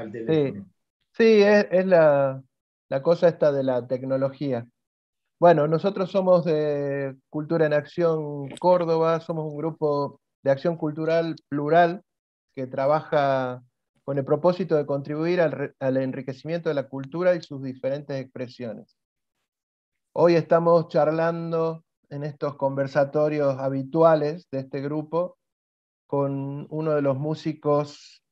al Sí, teléfono. sí, es la cosa esta de la tecnología. Bueno, nosotros somos de Cultura en Acción Córdoba, somos un grupo de acción cultural plural que trabaja con el propósito de contribuir al enriquecimiento de la cultura y sus diferentes expresiones. Hoy estamos charlando en estos conversatorios habituales de este grupo con uno de los músicos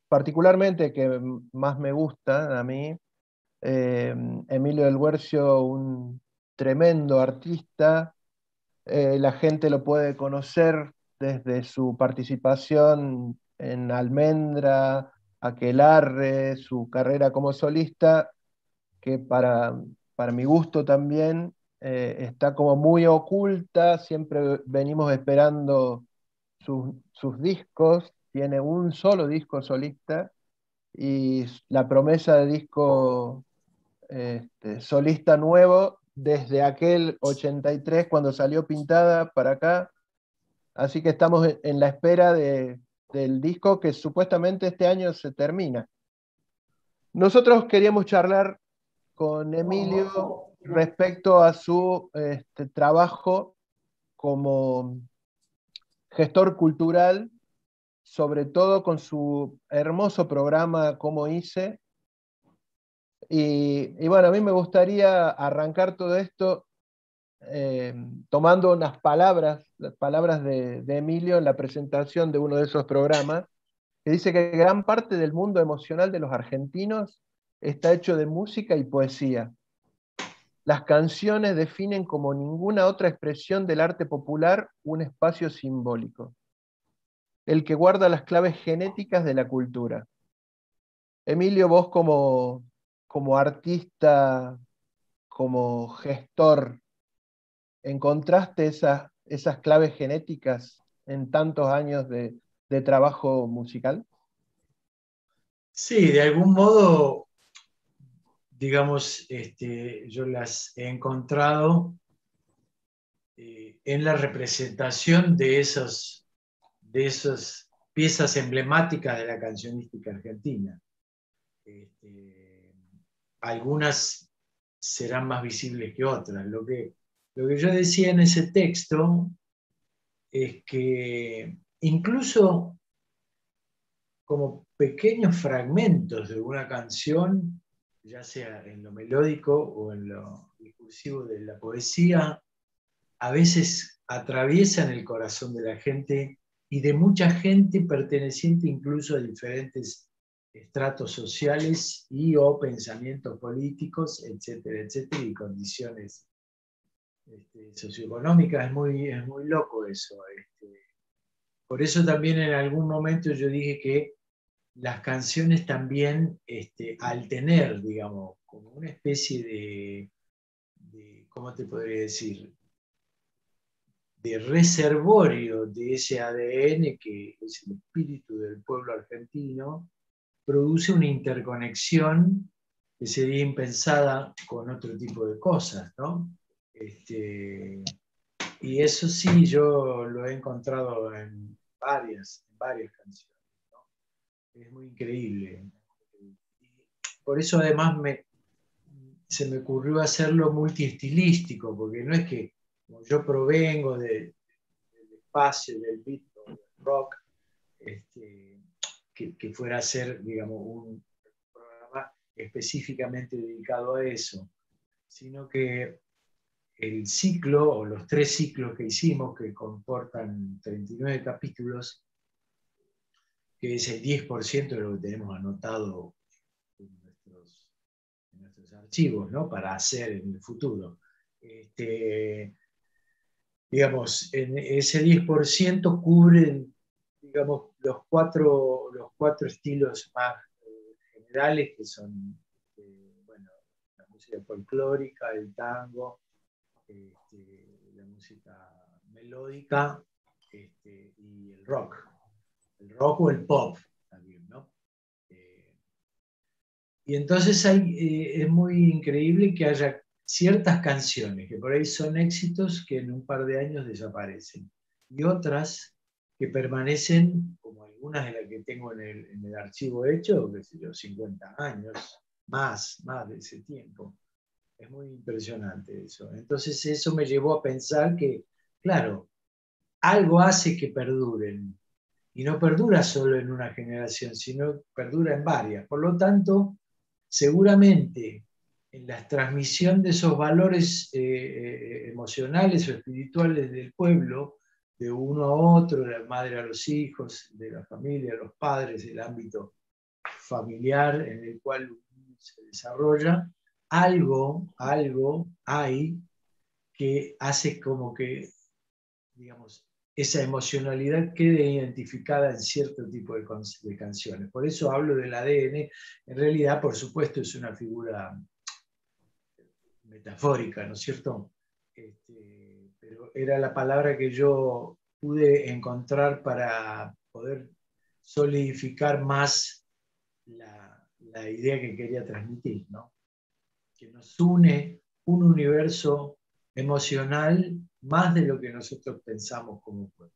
particularmente que más me gusta a mí, Emilio del Guercio, un tremendo artista. La gente lo puede conocer desde su participación en Almendra, Aquelarre, su carrera como solista, que para mi gusto también está como muy oculta, siempre venimos esperando sus discos, tiene un solo disco solista y la promesa de disco solista nuevo desde aquel 83 cuando salió Pintada para acá, así que estamos en la espera del disco que supuestamente este año se termina. Nosotros queríamos charlar con Emilio respecto a su trabajo como gestor cultural, sobre todo con su hermoso programa Como Hice. Y bueno, a mí me gustaría arrancar todo esto tomando las palabras de Emilio en la presentación de uno de esos programas, que dice que gran parte del mundo emocional de los argentinos está hecho de música y poesía. Las canciones definen como ninguna otra expresión del arte popular un espacio simbólico, el que guarda las claves genéticas de la cultura. Emilio, vos como artista, como gestor, ¿encontraste esas claves genéticas en tantos años de trabajo musical? Sí, de algún modo, digamos, yo las he encontrado en la representación de esas piezas emblemáticas de la cancionística argentina. Este, algunas serán más visibles que otras. Lo que yo decía en ese texto es que incluso como pequeños fragmentos de una canción, ya sea en lo melódico o en lo discursivo de la poesía, a veces atraviesan el corazón de la gente y de mucha gente perteneciente incluso a diferentes estratos sociales y o pensamientos políticos, etcétera, etcétera, y condiciones socioeconómicas. Es muy loco eso. Por eso también en algún momento yo dije que las canciones también, al tener, digamos, como una especie ¿cómo te podría decir? De reservorio de ese ADN que es el espíritu del pueblo argentino, produce una interconexión que sería impensada con otro tipo de cosas, ¿no? Y eso sí, yo lo he encontrado en varias canciones, ¿no? Es muy increíble. Por eso además se me ocurrió hacerlo multiestilístico, porque no es que como yo provengo del espacio, del beat o del rock, que fuera a ser, digamos, un programa específicamente dedicado a eso, sino que el ciclo o los 3 ciclos que hicimos, que comportan 39 capítulos, que es el 10% de lo que tenemos anotado en nuestros archivos, ¿no? Para hacer en el futuro. Digamos, en ese 10% cubren, digamos, los cuatro estilos más generales, que son, bueno, la música folclórica, el tango, la música melódica, y el rock. El rock o el pop también, ¿no? Y entonces es muy increíble que haya ciertas canciones que por ahí son éxitos que en un par de años desaparecen. Y otras que permanecen, como algunas de las que tengo en el archivo hecho, qué sé yo, 50 años, más de ese tiempo. Es muy impresionante eso. Entonces eso me llevó a pensar que, claro, algo hace que perduren. Y no perdura solo en una generación, sino perdura en varias. Por lo tanto, seguramente en la transmisión de esos valores emocionales o espirituales del pueblo, de uno a otro, de la madre a los hijos, de la familia a los padres, del ámbito familiar en el cual se desarrolla, algo hay que hace como que, digamos, esa emocionalidad quede identificada en cierto tipo de canciones. Por eso hablo del ADN. En realidad, por supuesto, es una figura metafórica, ¿no es cierto? Pero era la palabra que yo pude encontrar para poder solidificar más la idea que quería transmitir, ¿no? Que nos une un universo emocional más de lo que nosotros pensamos como pueblo.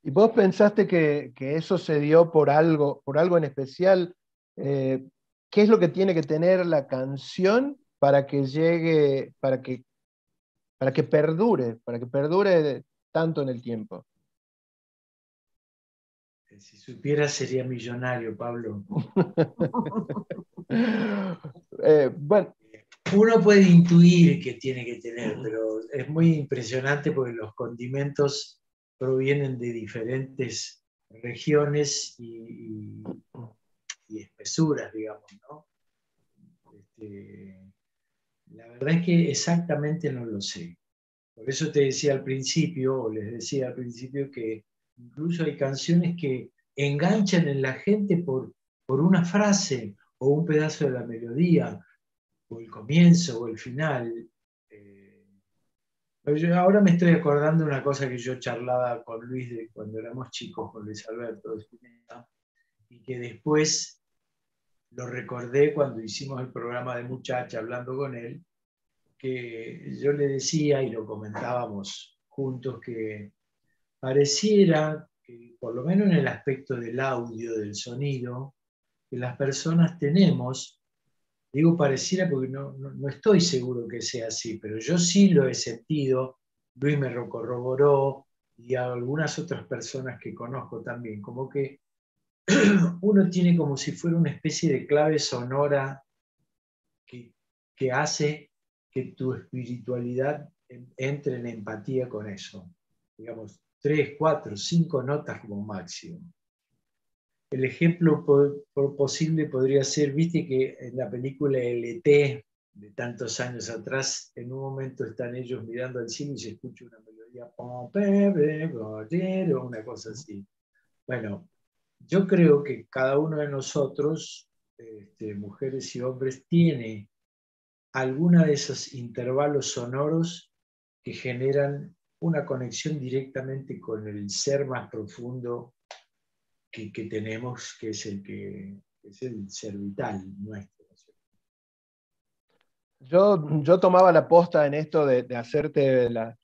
¿Y vos pensaste que eso se dio por algo en especial? ¿Qué es lo que tiene que tener la canción para que llegue, para que perdure tanto en el tiempo? Si supiera sería millonario, Pablo. Bueno, Uno puede intuir que tiene que tener, pero es muy impresionante porque los condimentos provienen de diferentes regiones y espesuras, digamos, ¿no? La verdad es que exactamente no lo sé. Por eso te decía al principio, o les decía al principio, que incluso hay canciones que enganchan en la gente por una frase o un pedazo de la melodía, o el comienzo o el final. Pero yo ahora me estoy acordando de una cosa que yo charlaba con Luis de cuando éramos chicos, con Luis Alberto de Spinetta, y que después lo recordé cuando hicimos el programa de Muchacha hablando con él, que yo le decía y lo comentábamos juntos que pareciera que, por lo menos en el aspecto del audio, del sonido, que las personas tenemos, digo pareciera porque no estoy seguro que sea así, pero yo sí lo he sentido, Luis me lo corroboró y a algunas otras personas que conozco también, como que uno tiene como si fuera una especie de clave sonora que, que hace que tu espiritualidad entre en empatía con eso. Digamos, 3, 4, 5 notas como máximo. El ejemplo posible podría ser, viste que en la película LT de tantos años atrás, en un momento están ellos mirando al cielo y se escucha una melodía, una cosa así. Bueno, yo creo que cada uno de nosotros, mujeres y hombres, tiene alguna de esos intervalos sonoros que generan una conexión directamente con el ser más profundo que tenemos, que es el ser vital nuestro. yo tomaba la posta en esto de hacerte las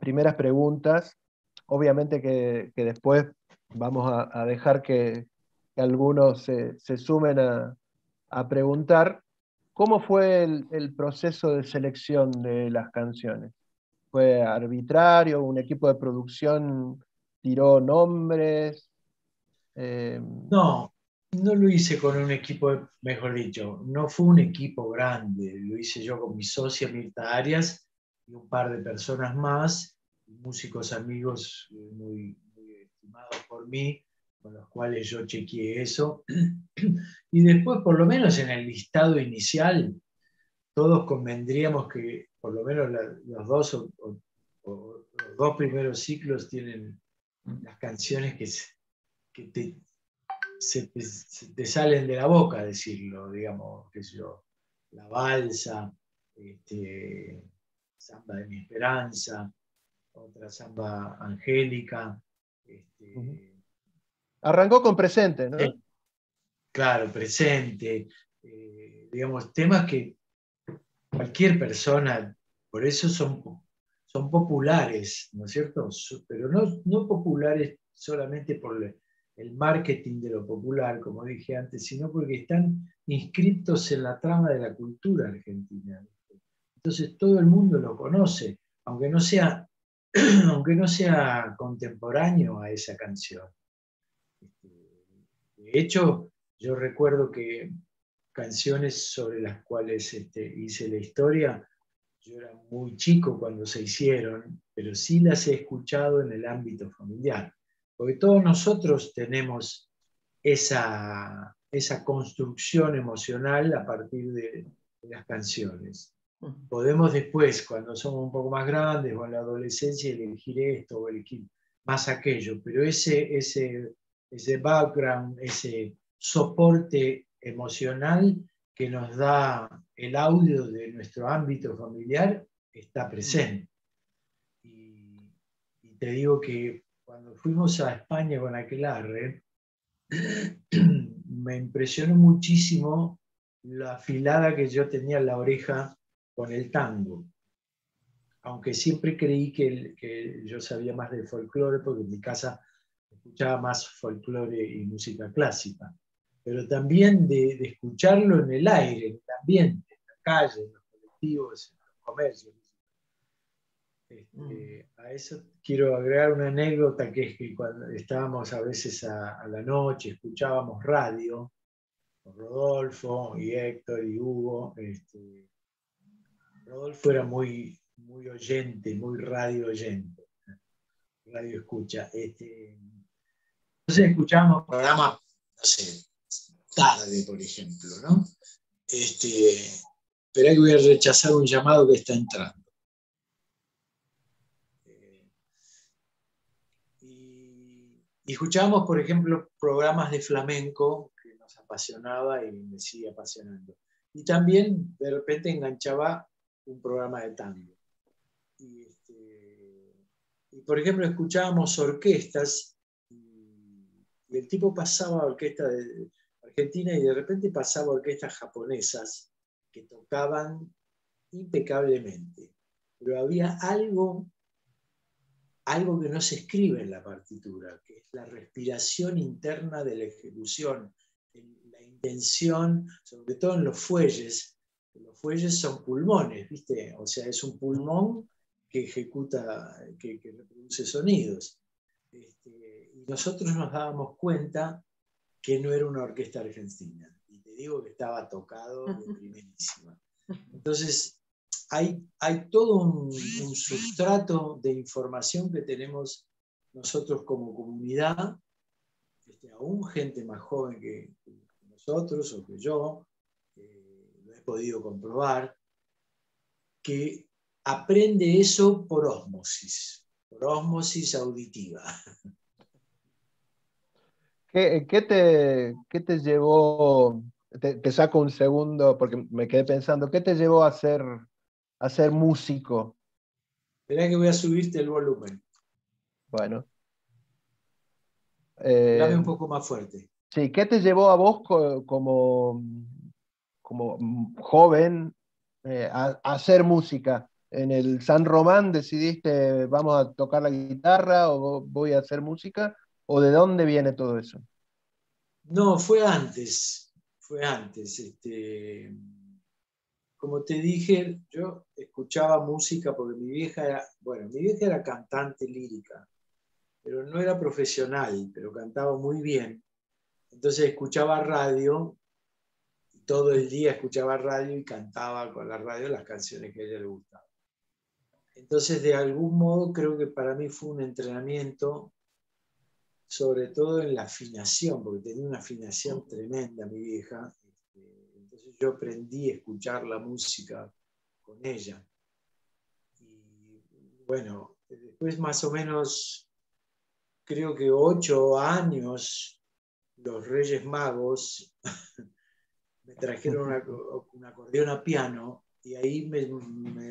primeras preguntas. Obviamente que después vamos a dejar que algunos se sumen a preguntar. ¿Cómo fue el proceso de selección de las canciones? ¿Fue arbitrario? ¿Un equipo de producción tiró nombres? Eh, No, no lo hice con un equipo, mejor dicho, no fue un equipo grande, lo hice yo con mi socia Mirta Arias y un par de personas más, músicos amigos muy estimados por mí, con los cuales yo chequeé eso. Y después, por lo menos en el listado inicial, todos convendríamos que por lo menos los dos o los dos primeros ciclos tienen las canciones que se te salen de la boca decirlo, digamos, qué sé yo, La Balsa, Samba de mi Esperanza, otra Samba Angélica. Arrancó con Presente, ¿no? Claro, Presente, digamos, temas que cualquier persona, por eso son populares, ¿no es cierto? Pero no populares solamente por el marketing de lo popular, como dije antes, sino porque están inscritos en la trama de la cultura argentina. Entonces todo el mundo lo conoce, aunque no sea, aunque no sea contemporáneo a esa canción. De hecho, yo recuerdo que canciones sobre las cuales hice la historia, yo era muy chico cuando se hicieron, pero sí las he escuchado en el ámbito familiar, porque todos nosotros tenemos esa construcción emocional a partir de las canciones. Podemos después, cuando somos un poco más grandes o en la adolescencia, elegir esto o elegir más aquello, pero ese background, ese soporte emocional que nos da el audio de nuestro ámbito familiar está presente. Y te digo que cuando fuimos a España con Aquelarre, me impresionó muchísimo la afilada que yo tenía en la oreja con el tango. Aunque siempre creí que yo sabía más de folclore, porque en mi casa escuchaba más folclore y música clásica. Pero también de escucharlo en el aire, en el ambiente, en la calle, en los colectivos, en los comercios. A eso quiero agregar una anécdota, que es que cuando estábamos a veces a la noche, escuchábamos radio, con Rodolfo y Héctor y Hugo. Rodolfo era muy, muy oyente, muy radio oyente, radio escucha. Entonces escuchábamos programas, no sé, tarde, por ejemplo, ¿no? Esperá que voy a rechazar un llamado que está entrando. Y escuchábamos, por ejemplo, programas de flamenco que nos apasionaba y me sigue apasionando. Y también de repente enganchaba un programa de tango. Y por ejemplo, escuchábamos orquestas y el tipo pasaba orquesta de Argentina y de repente pasaba orquestas japonesas que tocaban impecablemente. Pero había algo que no se escribe en la partitura, que es la respiración interna de la ejecución, la intención, sobre todo en los fuelles. Los fuelles son pulmones, ¿viste? O sea, es un pulmón que ejecuta, que reproduce sonidos. Y nosotros nos dábamos cuenta que no era una orquesta argentina. Y te digo que estaba tocado de primerísima. Entonces, hay todo un sustrato de información que tenemos nosotros como comunidad, aún gente más joven que nosotros o que yo, lo he podido comprobar, que aprende eso por ósmosis auditiva. ¿Qué te llevó? Te saco un segundo porque me quedé pensando, ¿qué te llevó a ser músico? Esperá que voy a subirte el volumen. Bueno. Hablame un poco más fuerte. Sí, ¿qué te llevó a vos como joven a hacer música? ¿En el San Román decidiste vamos a tocar la guitarra o voy a hacer música? ¿O de dónde viene todo eso? No, fue antes. Fue antes. Como te dije, yo escuchaba música porque mi vieja era cantante lírica, pero no era profesional, pero cantaba muy bien. Entonces escuchaba radio, y todo el día escuchaba radio y cantaba con la radio las canciones que a ella le gustaban. Entonces, de algún modo, creo que para mí fue un entrenamiento, sobre todo en la afinación, porque tenía una afinación tremenda mi vieja. Entonces yo aprendí a escuchar la música con ella. Y bueno, después más o menos, creo que 8 años, los Reyes Magos me trajeron un acordeón a piano y ahí me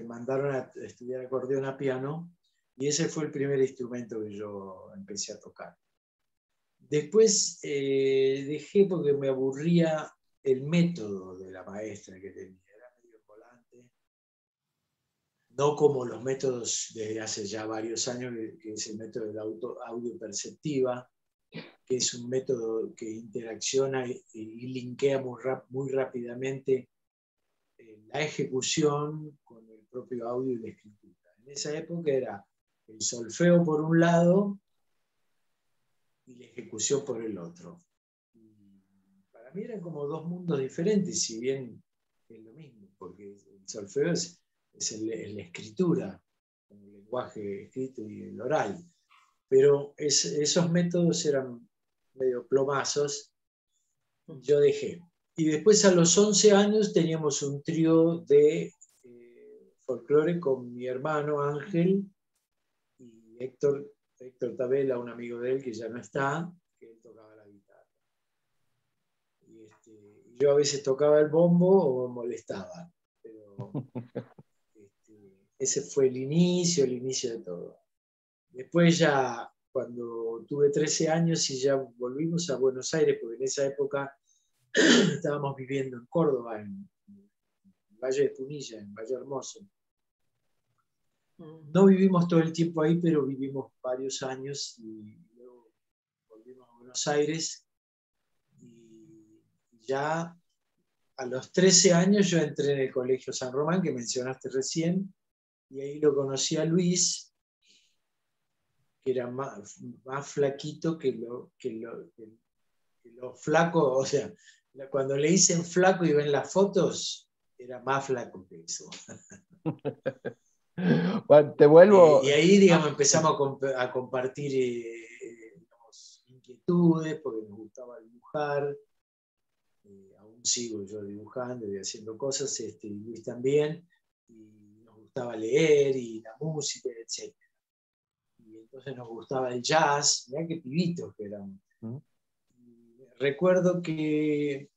mandaron a estudiar acordeón a piano y ese fue el primer instrumento que yo empecé a tocar. Después dejé porque me aburría el método de la maestra que tenía, era medio volante. no como los métodos desde hace ya varios años, que es el método de la audio perceptiva, que es un método que interacciona y linkea muy rápidamente la ejecución con el propio audio y la escritura. En esa época era el solfeo por un lado y la ejecución por el otro. Y para mí eran como dos mundos diferentes, si bien es lo mismo, porque el solfeo es la escritura, el lenguaje escrito y el oral. Pero esos métodos eran medio plomazos, yo dejé. Y después a los 11 años teníamos un trío de folclore con mi hermano Ángel y Héctor Tabela, un amigo de él que ya no está, que él tocaba la guitarra. Y yo a veces tocaba el bombo o me molestaba, pero ese fue el inicio de todo. Después ya, cuando tuve 13 años y ya volvimos a Buenos Aires, porque en esa época estábamos viviendo en Córdoba, en Valle de Punilla, en Valle Hermoso. No vivimos todo el tiempo ahí, pero vivimos varios años y luego volvimos a Buenos Aires. Y ya a los 13 años yo entré en el Colegio San Román, que mencionaste recién, y ahí lo conocí a Luis, que era más flaquito que lo flaco, o sea, cuando le dicen flaco y ven las fotos, era más flaco que eso. Bueno, te vuelvo. Y ahí, digamos, empezamos a compartir digamos, inquietudes, porque nos gustaba dibujar. Aún sigo yo dibujando y haciendo cosas, y Luis también, y nos gustaba leer y la música, etc. Y entonces nos gustaba el jazz, mirá qué pibitos que éramos. Recuerdo que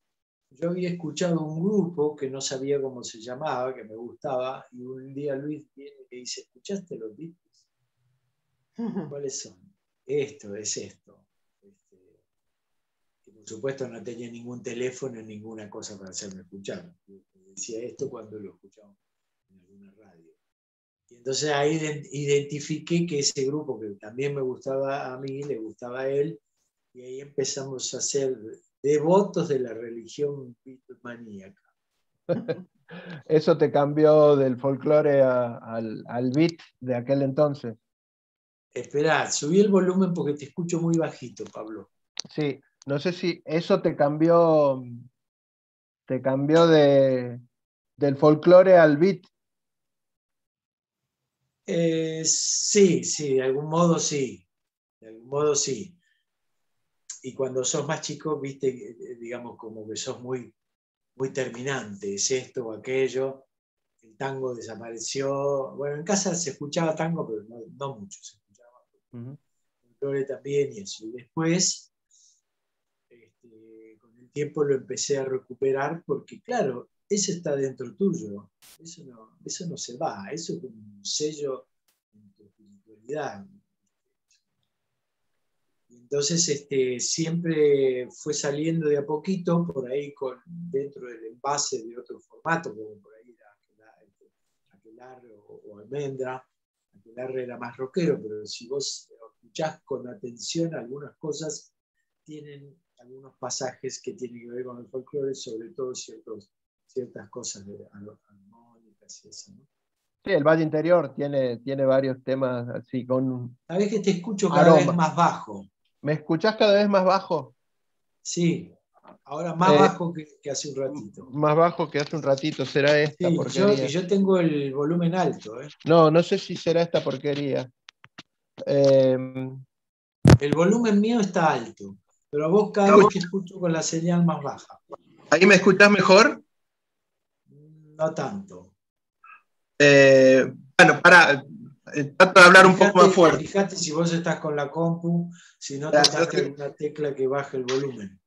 yo había escuchado un grupo que no sabía cómo se llamaba, que me gustaba, y un día Luis viene y me dice, ¿escuchaste los Beatles? ¿Cuáles son? Esto, es esto. Y por supuesto no tenía ningún teléfono, ninguna cosa para hacerme escuchar. Decía esto cuando lo escuchaba en alguna radio. Y entonces ahí identifiqué que ese grupo, que también me gustaba a mí, le gustaba a él, y ahí empezamos a ser devotos de la religión beatlemaníaca. Eso te cambió del folclore al beat de aquel entonces. Esperá, subí el volumen porque te escucho muy bajito, Pablo. Sí, no sé si eso te cambió del folclore al beat. Sí, de algún modo sí. De algún modo sí. Y cuando sos más chico, viste, digamos, como que sos muy terminante, es esto o aquello. El tango desapareció. Bueno, en casa se escuchaba tango, pero no mucho se escuchaba. Folclore también y eso. Y después, con el tiempo lo empecé a recuperar porque, claro, eso está dentro tuyo. Eso no se va. Eso es un sello en tu espiritualidad. Entonces, siempre fue saliendo de a poquito, por ahí dentro del envase de otro formato, como por ahí era Aquelarre o Almendra. Aquelarre era más rockero, pero si vos escuchás con atención, algunas cosas tienen algunos pasajes que tienen que ver con el folclore, sobre todo ciertas cosas armónicas y eso, ¿no? Sí, el Valle Interior tiene varios temas así con. Sabés que te escucho cada vez más bajo. ¿Me escuchás cada vez más bajo? Sí, ahora más bajo que hace un ratito. Más bajo que hace un ratito, será esta porquería. Yo tengo el volumen alto. No sé si será esta porquería. El volumen mío está alto, pero vos cada vez te escucho con la señal más baja. ¿Ahí me escuchás mejor? No tanto. Bueno, trato de hablar un poco más fuerte. Fíjate si vos estás con la compu, si no tocaste alguna tecla que baje el volumen.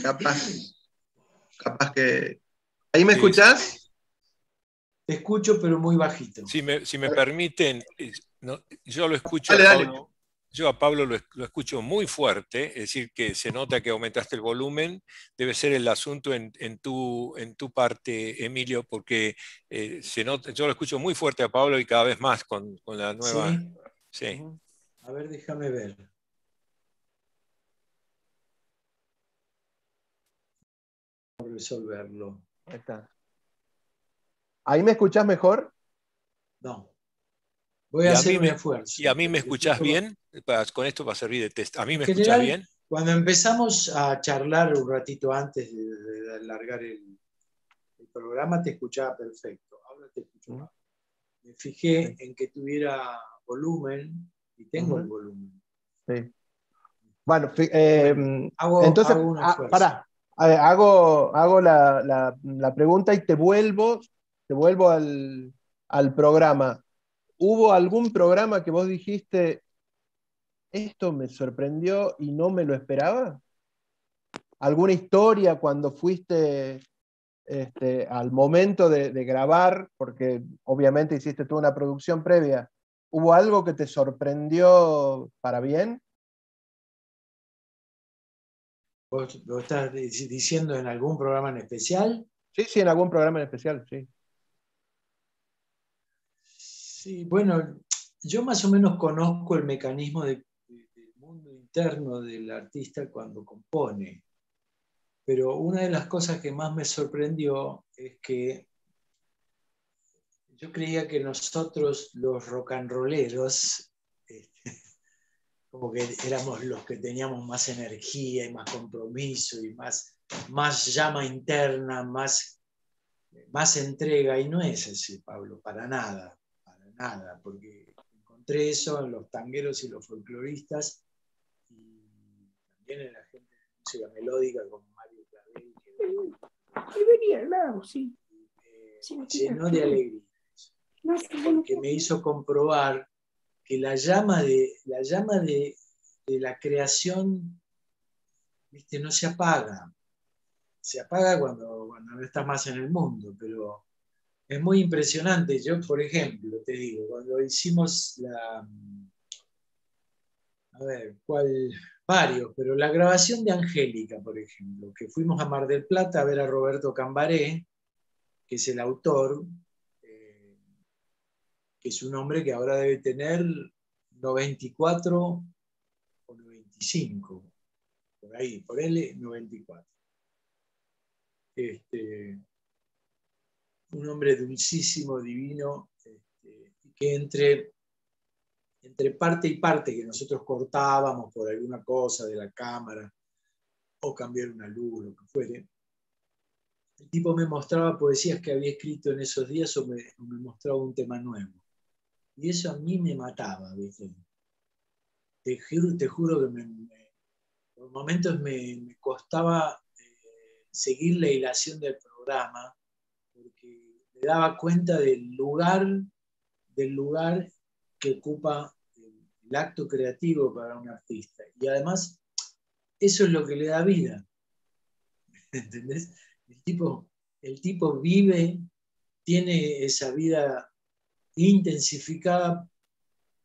Capaz que. ¿Ahí me escuchás? Te escucho, pero muy bajito. Si me permiten, yo lo escucho dale, a Pablo Yo a Pablo lo escucho muy fuerte, es decir, que se nota que aumentaste el volumen. Debe ser el asunto en tu parte, Emilio, porque se nota, yo lo escucho muy fuerte a Pablo y cada vez más con la nueva. ¿Sí? Sí. A ver, déjame ver. Resolverlo. Ahí está. ¿Ahí me escuchás mejor? No. Voy ¿Y a a hacer mí un me, esfuerzo. y a mí me Pero escuchás bien? Con esto va a servir de test. ¿A mí en me escuchás general, bien? cuando empezamos a charlar un ratito antes de alargar el programa, te escuchaba perfecto. Ahora te escucho mal. Me fijé en que tuviera volumen y tengo el volumen. Sí. Bueno, entonces, hago un esfuerzo. pará, hago la pregunta y te vuelvo al programa. ¿Hubo algún programa que vos dijiste, esto me sorprendió y no me lo esperaba? ¿Alguna historia cuando fuiste al momento de grabar, porque obviamente hiciste toda una producción previa? ¿Hubo algo que te sorprendió para bien? ¿Vos lo estás diciendo en algún programa en especial? Sí, sí, en algún programa en especial, sí. Sí, bueno, yo más o menos conozco el mecanismo del mundo interno del artista cuando compone, pero una de las cosas que más me sorprendió es que yo creía que nosotros, los rock and rolleros, como que éramos los que teníamos más energía y más compromiso y más llama interna, más entrega, y no es así, Pablo, para nada, porque encontré eso en los tangueros y los folcloristas, y también en la gente de música melódica como Mario Clavel, que venía al lado, sí. me llenó de alegría, porque me hizo comprobar que la llama de la creación, ¿viste? No se apaga. Se apaga cuando no estás más en el mundo, pero es muy impresionante. Yo, por ejemplo, te digo, cuando hicimos a ver, varios, pero la grabación de Angélica, por ejemplo, que fuimos a Mar del Plata a ver a Roberto Cambaré, que es el autor, que es un hombre que ahora debe tener 94 o 95, por ahí, por él 94. Un hombre dulcísimo, divino, que entre parte y parte que nosotros cortábamos por alguna cosa de la cámara o cambiar una luz, lo que fuere, el tipo me mostraba poesías que había escrito en esos días o me mostraba un tema nuevo. Y eso a mí me mataba, ¿viste? Te juro que por momentos me costaba seguir la hilación del programa, porque me daba cuenta del lugar que ocupa el acto creativo para un artista. Y además, eso es lo que le da vida. ¿Entendés? El tipo vive, tiene esa vida intensificada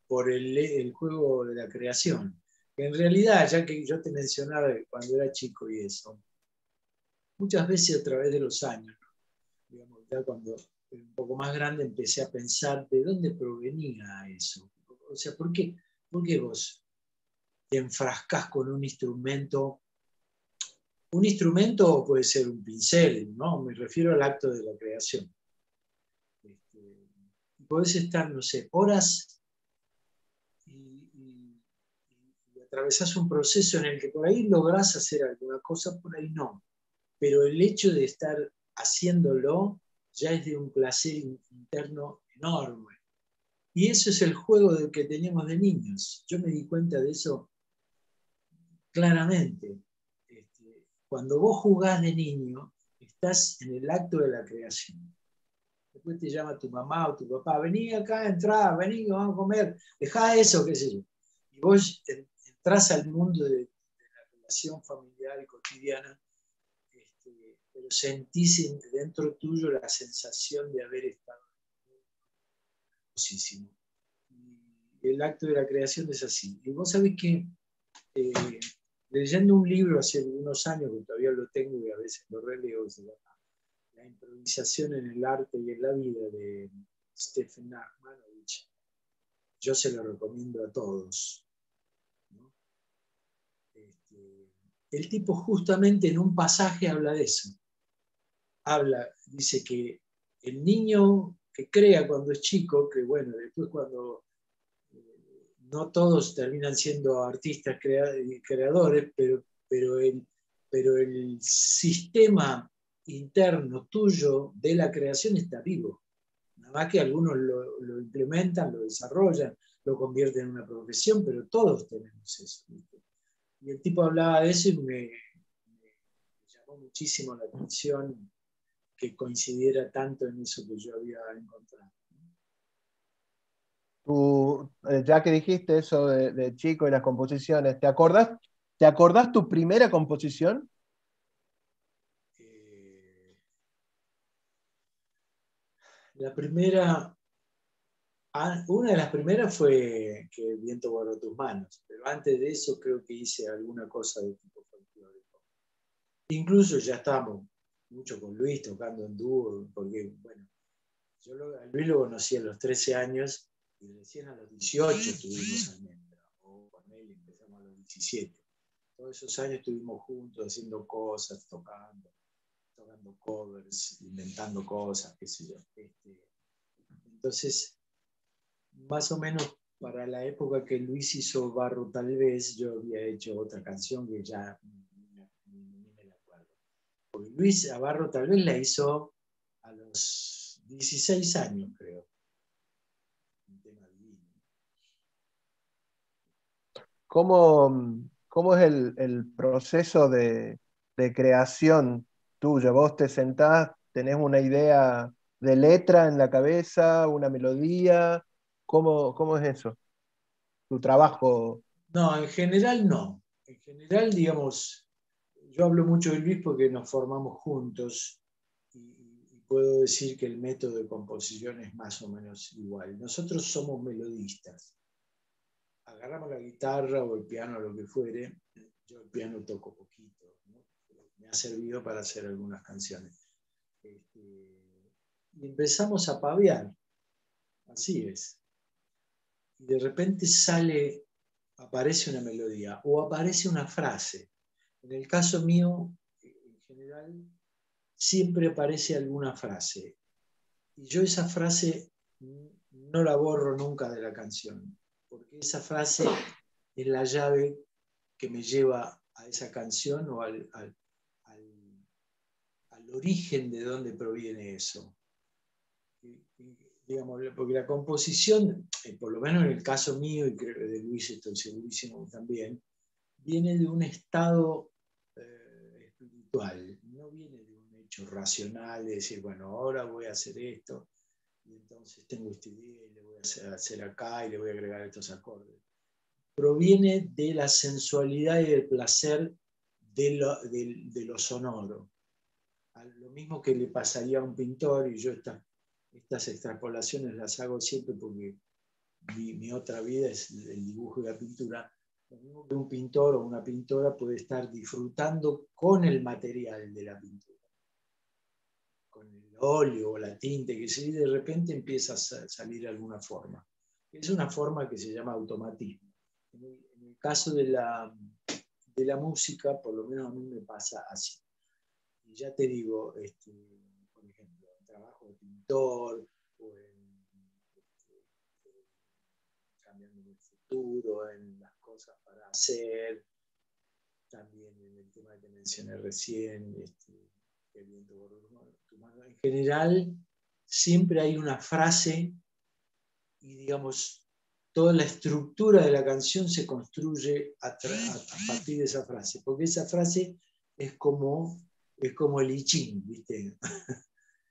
por el juego de la creación. Que en realidad, ya que yo te mencionaba cuando era chico y eso, muchas veces a través de los años, digamos, ya cuando era un poco más grande empecé a pensar de dónde provenía eso. O sea, por qué vos te enfrascás con un instrumento? Un instrumento puede ser un pincel, ¿no? Me refiero al acto de la creación. Podés estar, no sé, horas y atravesás un proceso en el que por ahí lográs hacer alguna cosa, por ahí no. Pero el hecho de estar haciéndolo ya es de un placer interno enorme. Y eso es el juego del que teníamos de niños. Yo me di cuenta de eso claramente. Cuando vos jugás de niño, estás en el acto de la creación. Después te llama tu mamá o tu papá, vení acá, entrá, vení, vamos a comer, dejá eso, qué sé yo. Y vos entrás al mundo de la relación familiar y cotidiana, pero sentís dentro tuyo la sensación de haber estado muchísimo. Y el acto de la creación es así. Y vos sabés que leyendo un libro hace unos años, que todavía lo tengo y a veces lo releo, se llama La improvisación en el arte y en la vida, de Stephen Nachmanovich. Yo se lo recomiendo a todos, ¿no? El tipo justamente en un pasaje habla de eso. Dice que el niño que crea cuando es chico, que bueno, después cuando no todos terminan siendo artistas creadores, pero el sistema interno tuyo de la creación está vivo. Nada más que algunos lo implementan, lo desarrollan, lo convierten en una profesión, pero todos tenemos eso, ¿viste? Y el tipo hablaba de eso y me llamó muchísimo la atención que coincidiera tanto en eso que yo había encontrado. Tú, ya que dijiste eso de chico y las composiciones, ¿te acordás tu primera composición? La primera, una de las primeras fue que el viento borró tus manos, pero antes de eso creo que hice alguna cosa de tipo folclórico. Incluso ya estábamos mucho con Luis tocando en dúo, porque bueno, a Luis lo conocí a los 13 años y recién a los 18 tuvimos almendra, o con él empezamos a los 17. Todos esos años estuvimos juntos haciendo cosas, tocando covers, inventando cosas, qué sé yo. Entonces, más o menos para la época que Luis hizo Barro tal vez, yo había hecho otra canción que ya ni me la acuerdo. Porque Luis a Barro tal vez la hizo a los 16 años, creo. Un tema divino. ¿Cómo es el proceso de creación tuyo? ¿Vos te sentás, tenés una idea de letra en la cabeza, una melodía? ¿Cómo es eso? Tu trabajo. No, en general no. En general, digamos, yo hablo mucho de Luis porque nos formamos juntos y puedo decir que el método de composición es más o menos igual. Nosotros somos melodistas. Agarramos la guitarra o el piano, lo que fuere. Yo el piano toco poquito, ¿no? Me ha servido para hacer algunas canciones. Y empezamos a pavear. Así es. Y de repente aparece una melodía o aparece una frase. En el caso mío, en general, siempre aparece alguna frase. Y yo esa frase no la borro nunca de la canción, porque esa frase es la llave que me lleva a esa canción o al origen de dónde proviene eso. Digamos, porque la composición, por lo menos en el caso mío, y creo que de Luis estoy segurísimo también, viene de un estado espiritual, no viene de un hecho racional de decir, bueno, ahora voy a hacer esto, y entonces tengo esta idea, y le voy a hacer acá, y le voy a agregar estos acordes. Proviene de la sensualidad y del placer de lo sonoro. Lo mismo que le pasaría a un pintor, y yo estas extrapolaciones las hago siempre porque mi otra vida es el dibujo y la pintura. Lo mismo que un pintor o una pintora puede estar disfrutando con el material de la pintura, con el óleo o la tinta, que si de repente empieza a salir alguna forma. Es una forma que se llama automatismo. En el caso de la música, por lo menos a mí me pasa así. Y ya te digo, por ejemplo, en trabajo de pintor, o cambiando en el futuro, en las cosas para hacer, también en el tema que mencioné recién, el viento borró tu mano. En general, siempre hay una frase y, digamos, toda la estructura de la canción se construye a partir de esa frase, porque esa frase es como el I Ching, ¿viste?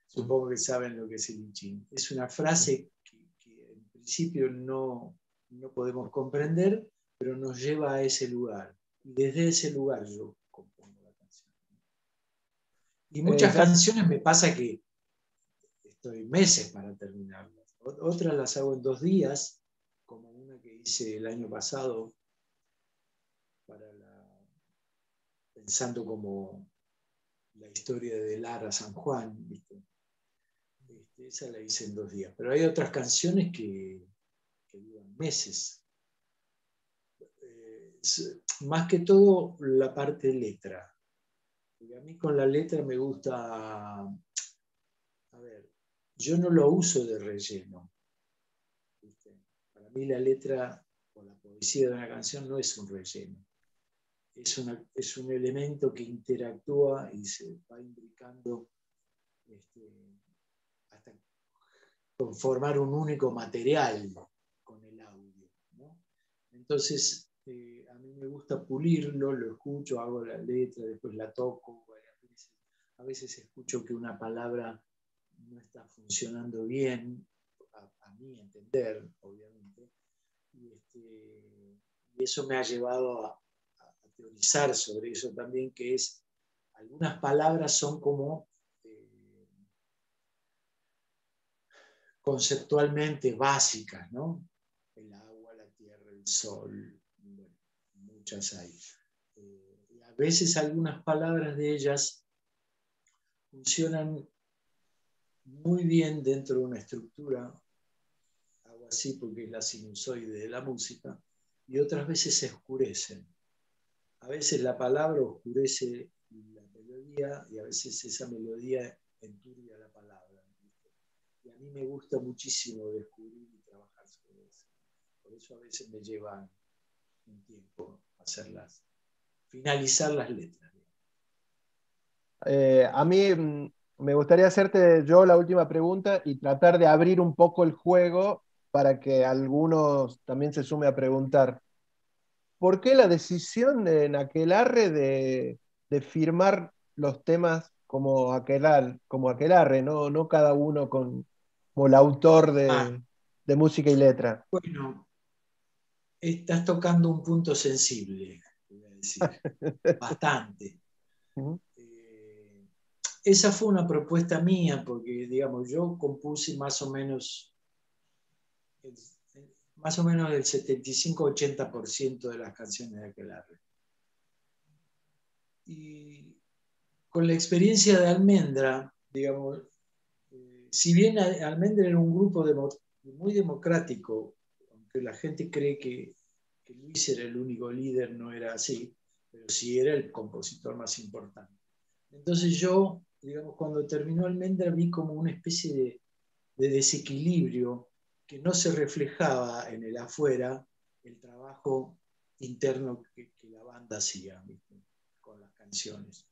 Supongo que saben lo que es el I Ching. Es una frase que en principio no podemos comprender, pero nos lleva a ese lugar. Y desde ese lugar yo compongo la canción. Y muchas canciones me pasa que estoy meses para terminarlas. Otras las hago en 2 días, como una que hice el año pasado pensando como la historia de Lara San Juan, ¿viste? Esa la hice en 2 días. Pero hay otras canciones que duran meses. Más que todo la parte de letra. Porque a mí con la letra me gusta... A ver, yo no lo uso de relleno. ¿Viste? Para mí la letra o la poesía de una canción no es un relleno. Es un elemento que interactúa y se va imbricando hasta conformar un único material con el audio, ¿no? Entonces, a mí me gusta pulirlo, lo escucho, hago la letra, después la toco. A veces escucho que una palabra no está funcionando bien, a mi entender, obviamente, y eso me ha llevado a teorizar sobre eso también, que es, algunas palabras son como conceptualmente básicas, ¿no? El agua, la tierra, el sol, bueno, muchas hay. Y a veces algunas palabras de ellas funcionan muy bien dentro de una estructura, algo así porque es la sinusoide de la música, y otras veces se oscurecen. A veces la palabra oscurece la melodía y a veces esa melodía enturbia la palabra. Y a mí me gusta muchísimo descubrir y trabajar sobre eso. Por eso a veces me lleva un tiempo finalizar las letras. A mí me gustaría hacerte yo la última pregunta y tratar de abrir un poco el juego para que algunos también se sume a preguntar. ¿Por qué la decisión en Aquelarre de firmar los temas como Aquelarre, ¿no? No cada uno como el autor de música y letra? Bueno, estás tocando un punto sensible, voy a decir, bastante. Esa fue una propuesta mía, porque, digamos, yo compuse más o menos el 75-80% de las canciones de Aquelarre. Y con la experiencia de Almendra, digamos, si bien Almendra era un grupo muy democrático, aunque la gente cree que Luis era el único líder, no era así, pero sí era el compositor más importante. Entonces yo, digamos, cuando terminó Almendra vi como una especie de desequilibrio que no se reflejaba en el afuera, el trabajo interno que la banda hacía, ¿viste? Con las canciones.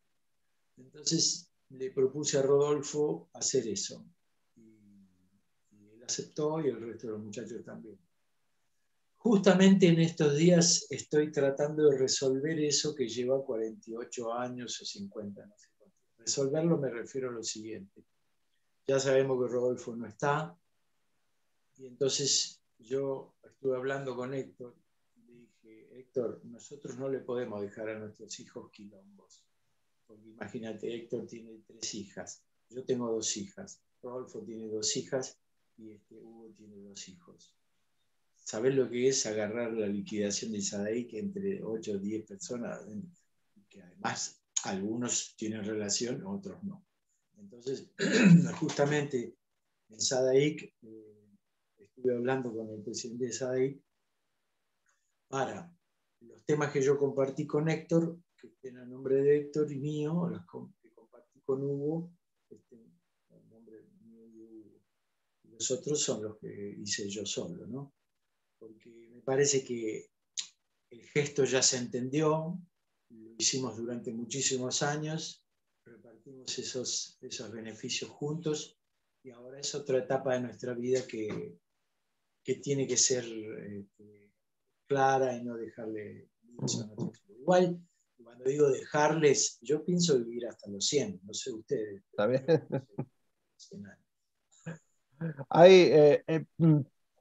Entonces le propuse a Rodolfo hacer eso. Y él aceptó y el resto de los muchachos también. Justamente en estos días estoy tratando de resolver eso que lleva 48 años o 50, no sé cuánto. Resolverlo me refiero a lo siguiente. Ya sabemos que Rodolfo no está, y entonces yo estuve hablando con Héctor y le dije, Héctor, nosotros no le podemos dejar a nuestros hijos quilombos. Porque imagínate, Héctor tiene 3 hijas, yo tengo 2 hijas, Rodolfo tiene 2 hijas y Hugo tiene 2 hijos. ¿Sabés lo que es agarrar la liquidación de Sadaic entre 8 o 10 personas? Que además algunos tienen relación, otros no. Entonces, justamente en Sadaic estuve hablando con el presidente de Sadaic para los temas que yo compartí con Héctor, que estén a nombre de Héctor y mío, los que compartí con Hugo, estén a nombre mío y Hugo. Y los otros son los que hice yo solo, ¿no? Porque me parece que el gesto ya se entendió, lo hicimos durante muchísimos años, repartimos esos beneficios juntos y ahora es otra etapa de nuestra vida que tiene que ser clara y no dejarle mucho a nuestros hijos. Igual, cuando digo dejarles, yo pienso vivir hasta los 100, no sé ustedes. ¿Está bien?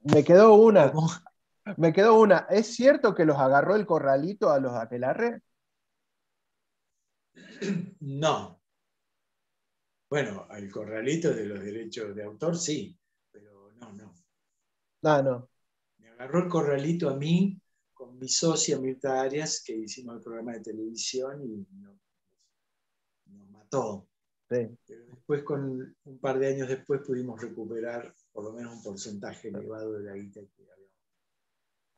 Me ¿Cómo? quedó una. ¿Es cierto que los agarró el corralito a los Aquelarre? No. Bueno, el corralito de los derechos de autor sí, pero no. Ah, no. agarró el corralito a mí con mi socia Mirta Arias, que hicimos el programa de televisión y nos mató. Sí. Pero después, un par de años después, pudimos recuperar por lo menos un porcentaje elevado de la guita que habíamos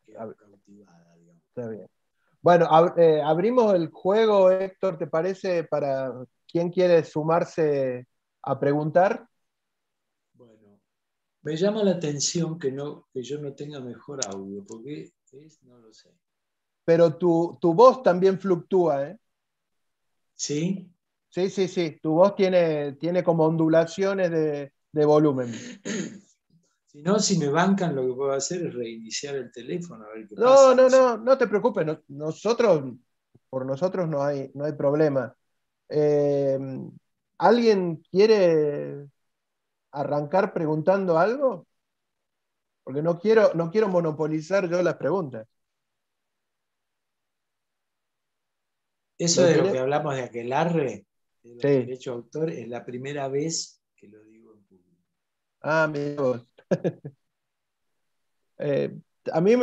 quedado cautivada, digamos. Está bien. Bueno, abrimos el juego, Héctor, ¿te parece? Para quien quiere sumarse a preguntar. Bueno, me llama la atención que yo no tenga mejor audio, porque no lo sé. Pero tu voz también fluctúa, ¿eh? ¿Sí? Sí, sí, sí. Tu voz tiene como ondulaciones de volumen. Si no, si me bancan, lo que puedo hacer es reiniciar el teléfono a ver qué No, pasa. no, no, no te preocupes. Por nosotros no hay problema. Eh, ¿Alguien quiere arrancar preguntando algo? Porque no quiero monopolizar yo las preguntas. Eso de lo que hablamos de aquelarre, de los Sí. derechos de autor, es la primera vez que lo digo en público. Ah, mira vos. A mí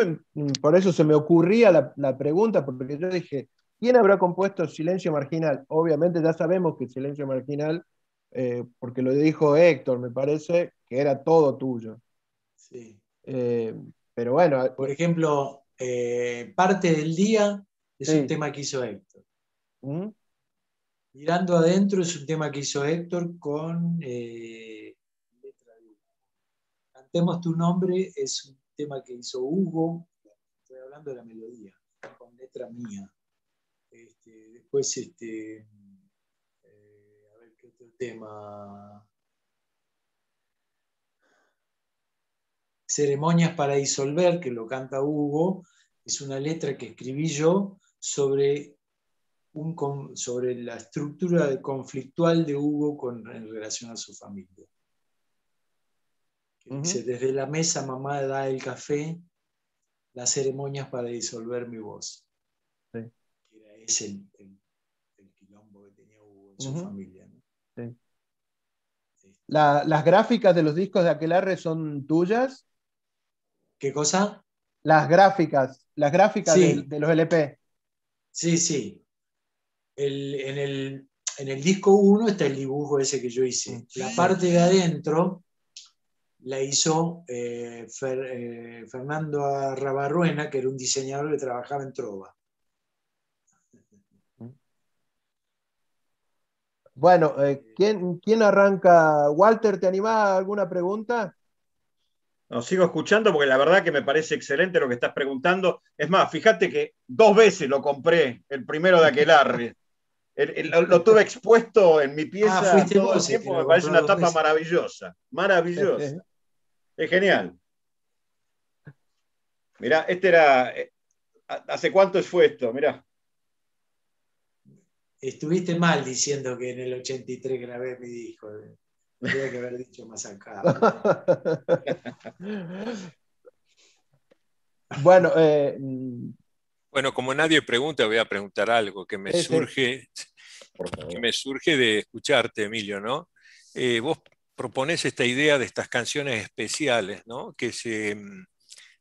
por eso se me ocurría la pregunta, porque yo dije, ¿quién habrá compuesto Silencio Marginal? Obviamente ya sabemos que Silencio Marginal, porque lo dijo Héctor, me parece que era todo tuyo. Sí. Pero bueno. Por ejemplo, Parte del Día es Sí. un tema que hizo Héctor. ¿Mm? Mirando Adentro es un tema que hizo Héctor con letra de Hugo. Cantemos tu nombre es un tema que hizo Hugo, estoy hablando de la melodía, con letra mía. Después, a ver qué otro tema. Ceremonias para disolver, que lo canta Hugo, es una letra que escribí yo sobre la estructura conflictual de Hugo en relación a su familia. Que dice, desde la mesa mamá da el café, las ceremonias para disolver mi voz. Sí. Es el quilombo que tenía Hugo en su familia, ¿no? Sí. ¿Las gráficas de los discos de Aquelarre son tuyas? ¿Qué cosa? Las gráficas Sí. de los LP. Sí, sí. En el disco 1 está el dibujo ese que yo hice. La parte de adentro la hizo Fernando Arrabarruena, que era un diseñador que trabajaba en Trova. Bueno, ¿quién arranca? Walter, ¿te animás a alguna pregunta? No, sigo escuchando porque la verdad que me parece excelente lo que estás preguntando. Es más, fíjate que 2 veces lo compré, el primero de Aquelarre. Lo tuve expuesto en mi pieza fuiste todo el vos el que tiempo, lo me parece compró una 2 tapa veces. maravillosa, maravillosa. Es genial. Mirá, ¿hace cuánto fue esto? Mirá. Estuviste mal diciendo que en el 83 grabé mi disco. Tendría que haber dicho más acá. Bueno, Bueno, como nadie pregunta, voy a preguntar algo que me surge de escucharte, Emilio, ¿no? Vos proponés esta idea de estas canciones especiales, ¿no? Que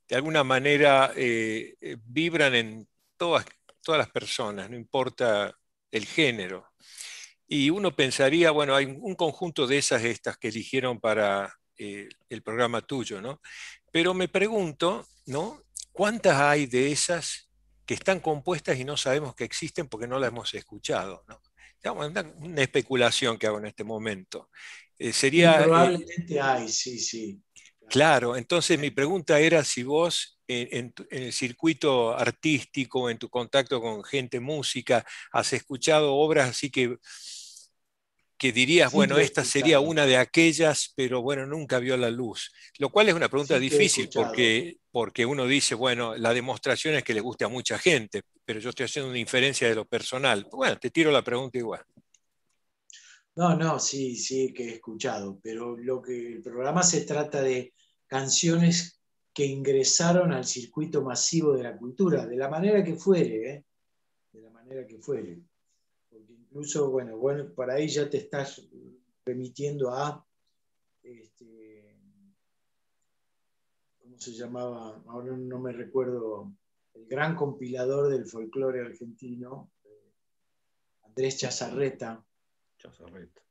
de alguna manera vibran en todas las personas, no importa el género. Y uno pensaría, bueno, hay un conjunto de estas que eligieron para el programa tuyo, ¿no? Pero me pregunto, ¿no? ¿Cuántas hay de esas que están compuestas y no sabemos que existen porque no las hemos escuchado, ¿no? Una especulación que hago en este momento. Sí, probablemente hay, sí, sí. Claro, entonces mi pregunta era si vos en el circuito artístico, en tu contacto con gente música, has escuchado obras así que dirías, Sí bueno, que he esta sería escuchado. una de aquellas, pero bueno, nunca vio la luz. Lo cual es una pregunta Sí que he difícil escuchado. porque uno dice, bueno, la demostración es que le guste a mucha gente, pero yo estoy haciendo una inferencia de lo personal. Bueno, te tiro la pregunta igual. No, sí, sí que he escuchado, pero el programa se trata de canciones que ingresaron al circuito masivo de la cultura, de la manera que fuere, ¿eh? De la manera que fuere. Porque incluso, bueno, por ahí ya te estás remitiendo a, ¿cómo se llamaba? Ahora no me recuerdo, el gran compilador del folclore argentino, Andrés Chazarreta,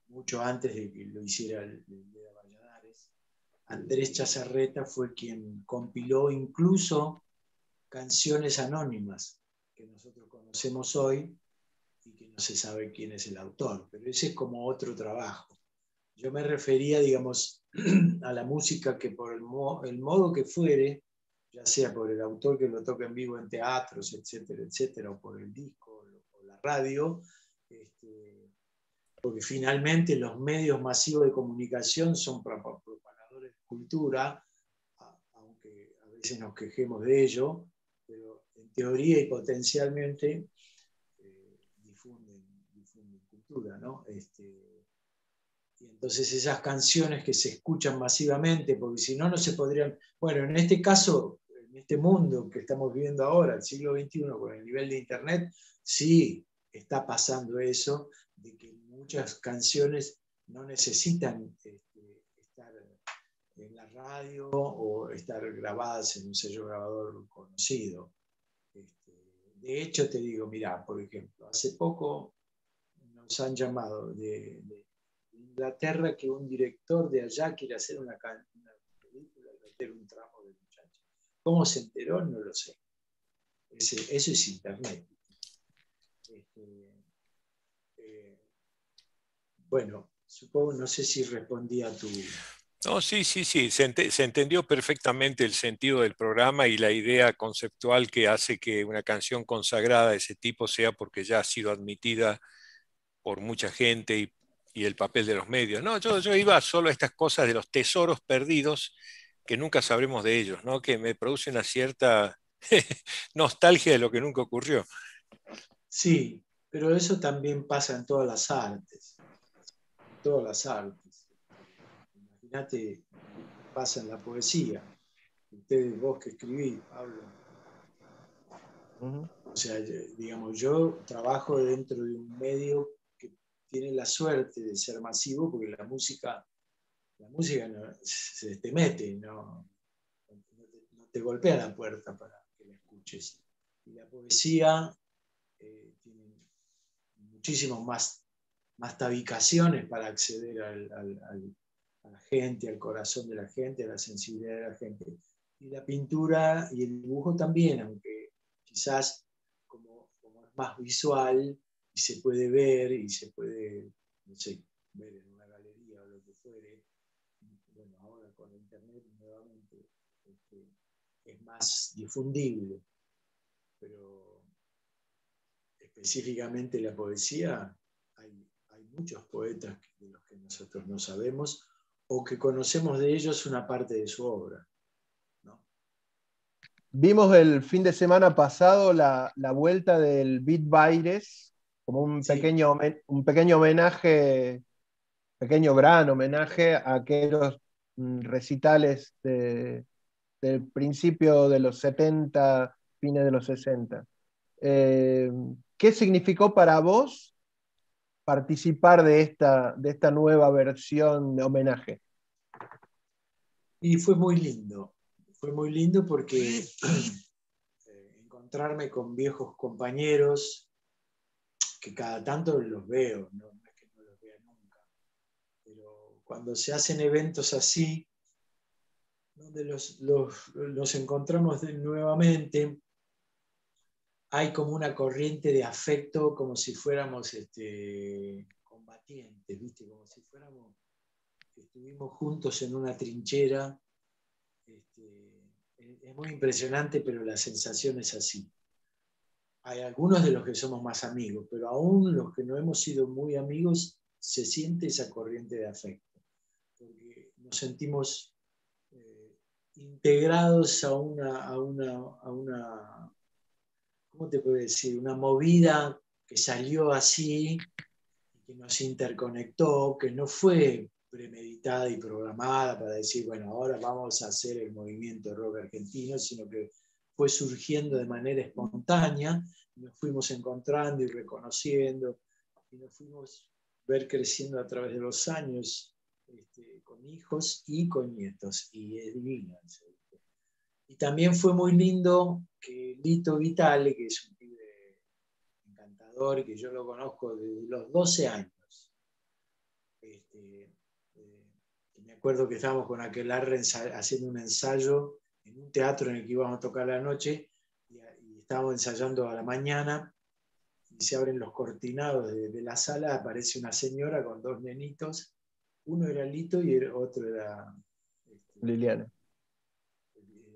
mucho antes de que lo hiciera el de Valladares. Andrés Chazarreta fue quien compiló incluso canciones anónimas que nosotros conocemos hoy y que no se sabe quién es el autor, pero ese es como otro trabajo. Yo me refería, digamos, a la música que por el modo que fuere, ya sea por el autor que lo toca en vivo en teatros, etcétera, etcétera, o por el disco o la radio, porque finalmente los medios masivos de comunicación son propagadores de cultura, aunque a veces nos quejemos de ello, pero en teoría y potencialmente difunden cultura, ¿no? Y entonces esas canciones que se escuchan masivamente, porque si no, no se podrían... Bueno, en este caso, en este mundo que estamos viviendo ahora, el siglo XXI, con el nivel de Internet, sí está pasando eso, de que muchas canciones no necesitan estar en la radio o estar grabadas en un sello grabador conocido. De hecho, te digo, mira, por ejemplo, hace poco nos han llamado de Inglaterra que un director de allá quiere hacer una película y meter un tramo de muchachos. ¿Cómo se enteró? No lo sé. Eso es Internet. Bueno, supongo, no sé si respondí a tu... No, sí, se entendió perfectamente el sentido del programa y la idea conceptual que hace que una canción consagrada de ese tipo sea porque ya ha sido admitida por mucha gente y el papel de los medios. No, yo iba solo a estas cosas de los tesoros perdidos que nunca sabremos de ellos, ¿no? Que me produce una cierta nostalgia de lo que nunca ocurrió. Sí, pero eso también pasa en todas las artes. Todas las artes. Imagínate, pasa en la poesía. Ustedes, vos que escribís, Pablo. O sea, digamos, yo trabajo dentro de un medio que tiene la suerte de ser masivo porque la música no, se te mete, no te golpea la puerta para que la escuches. Y la poesía tiene muchísimas más tabicaciones para acceder a la gente, al corazón de la gente, a la sensibilidad de la gente. Y la pintura y el dibujo también, aunque quizás como es más visual y se puede ver y se puede, no sé, ver en una galería o lo que fuere. Bueno, ahora con internet nuevamente es más difundible, pero específicamente la poesía, hay muchos poetas de los que nosotros no sabemos o que conocemos de ellos una parte de su obra, ¿no? Vimos el fin de semana pasado la vuelta del Beat Baires, como un pequeño homenaje, pequeño gran homenaje a aquellos recitales del principio de los 70, fines de los 60. ¿Qué significó para vos participar de esta nueva versión de homenaje? Y fue muy lindo porque encontrarme con viejos compañeros que cada tanto los veo, no es que no los vea nunca, pero cuando se hacen eventos así, donde los encontramos nuevamente, hay como una corriente de afecto, como si fuéramos combatientes, ¿viste? Como si fuéramos, estuvimos juntos en una trinchera. Es muy impresionante, pero la sensación es así. Hay algunos de los que somos más amigos, pero aún los que no hemos sido muy amigos, se siente esa corriente de afecto, porque nos sentimos integrados a una, ¿cómo te puedo decir? Una movida que salió así, que nos interconectó, que no fue premeditada y programada para decir, bueno, ahora vamos a hacer el movimiento rock argentino, sino que fue surgiendo de manera espontánea, nos fuimos encontrando y reconociendo, y nos fuimos ver creciendo a través de los años, con hijos y con nietos, y es divino. Y también fue muy lindo que Lito Vitale, que es un pibe encantador, que yo lo conozco desde los 12 años. Me acuerdo que estábamos con Aquelarre haciendo un ensayo en un teatro en el que íbamos a tocar la noche, y estábamos ensayando a la mañana, y se abren los cortinados de la sala, aparece una señora con 2 nenitos, uno era Lito y el otro era... Liliana.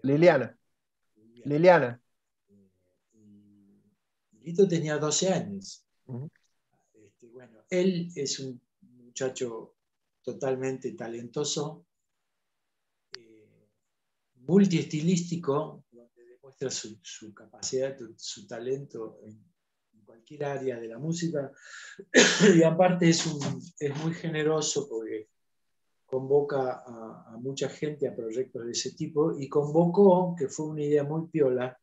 Liliana. Y Lito tenía 12 años. Bueno, él es un muchacho totalmente talentoso, multiestilístico, donde demuestra su capacidad, su talento en cualquier área de la música, y aparte es muy generoso porque convoca a mucha gente a proyectos de ese tipo, y convocó, que fue una idea muy piola,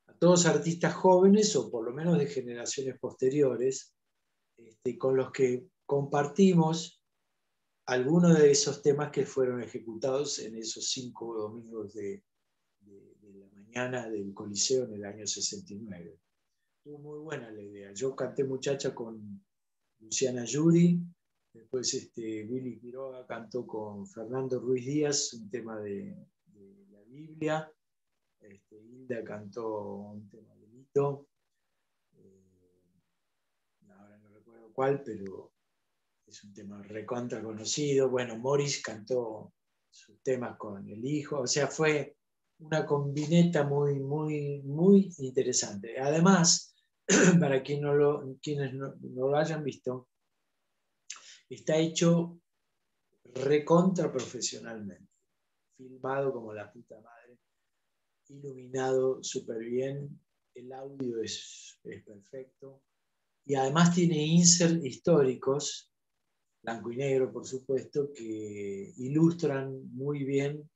a todos artistas jóvenes o por lo menos de generaciones posteriores, con los que compartimos algunos de esos temas que fueron ejecutados en esos 5 domingos de la mañana del Coliseo en el año 69. Estuvo muy buena la idea. Yo canté Muchacha con Luciana Yuri, después Willy Quiroga cantó con Fernando Ruiz Díaz un tema de la Biblia, Hilda cantó un tema de Lito, ahora no recuerdo cuál, pero es un tema recontra conocido. Bueno, Morris cantó sus temas con el hijo, o sea, fue una combineta muy, muy, muy interesante. Además, para quienes no lo hayan visto, está hecho recontra profesionalmente, filmado como la puta madre, iluminado súper bien, el audio es perfecto, y además tiene insert históricos, blanco y negro por supuesto, que ilustran muy bien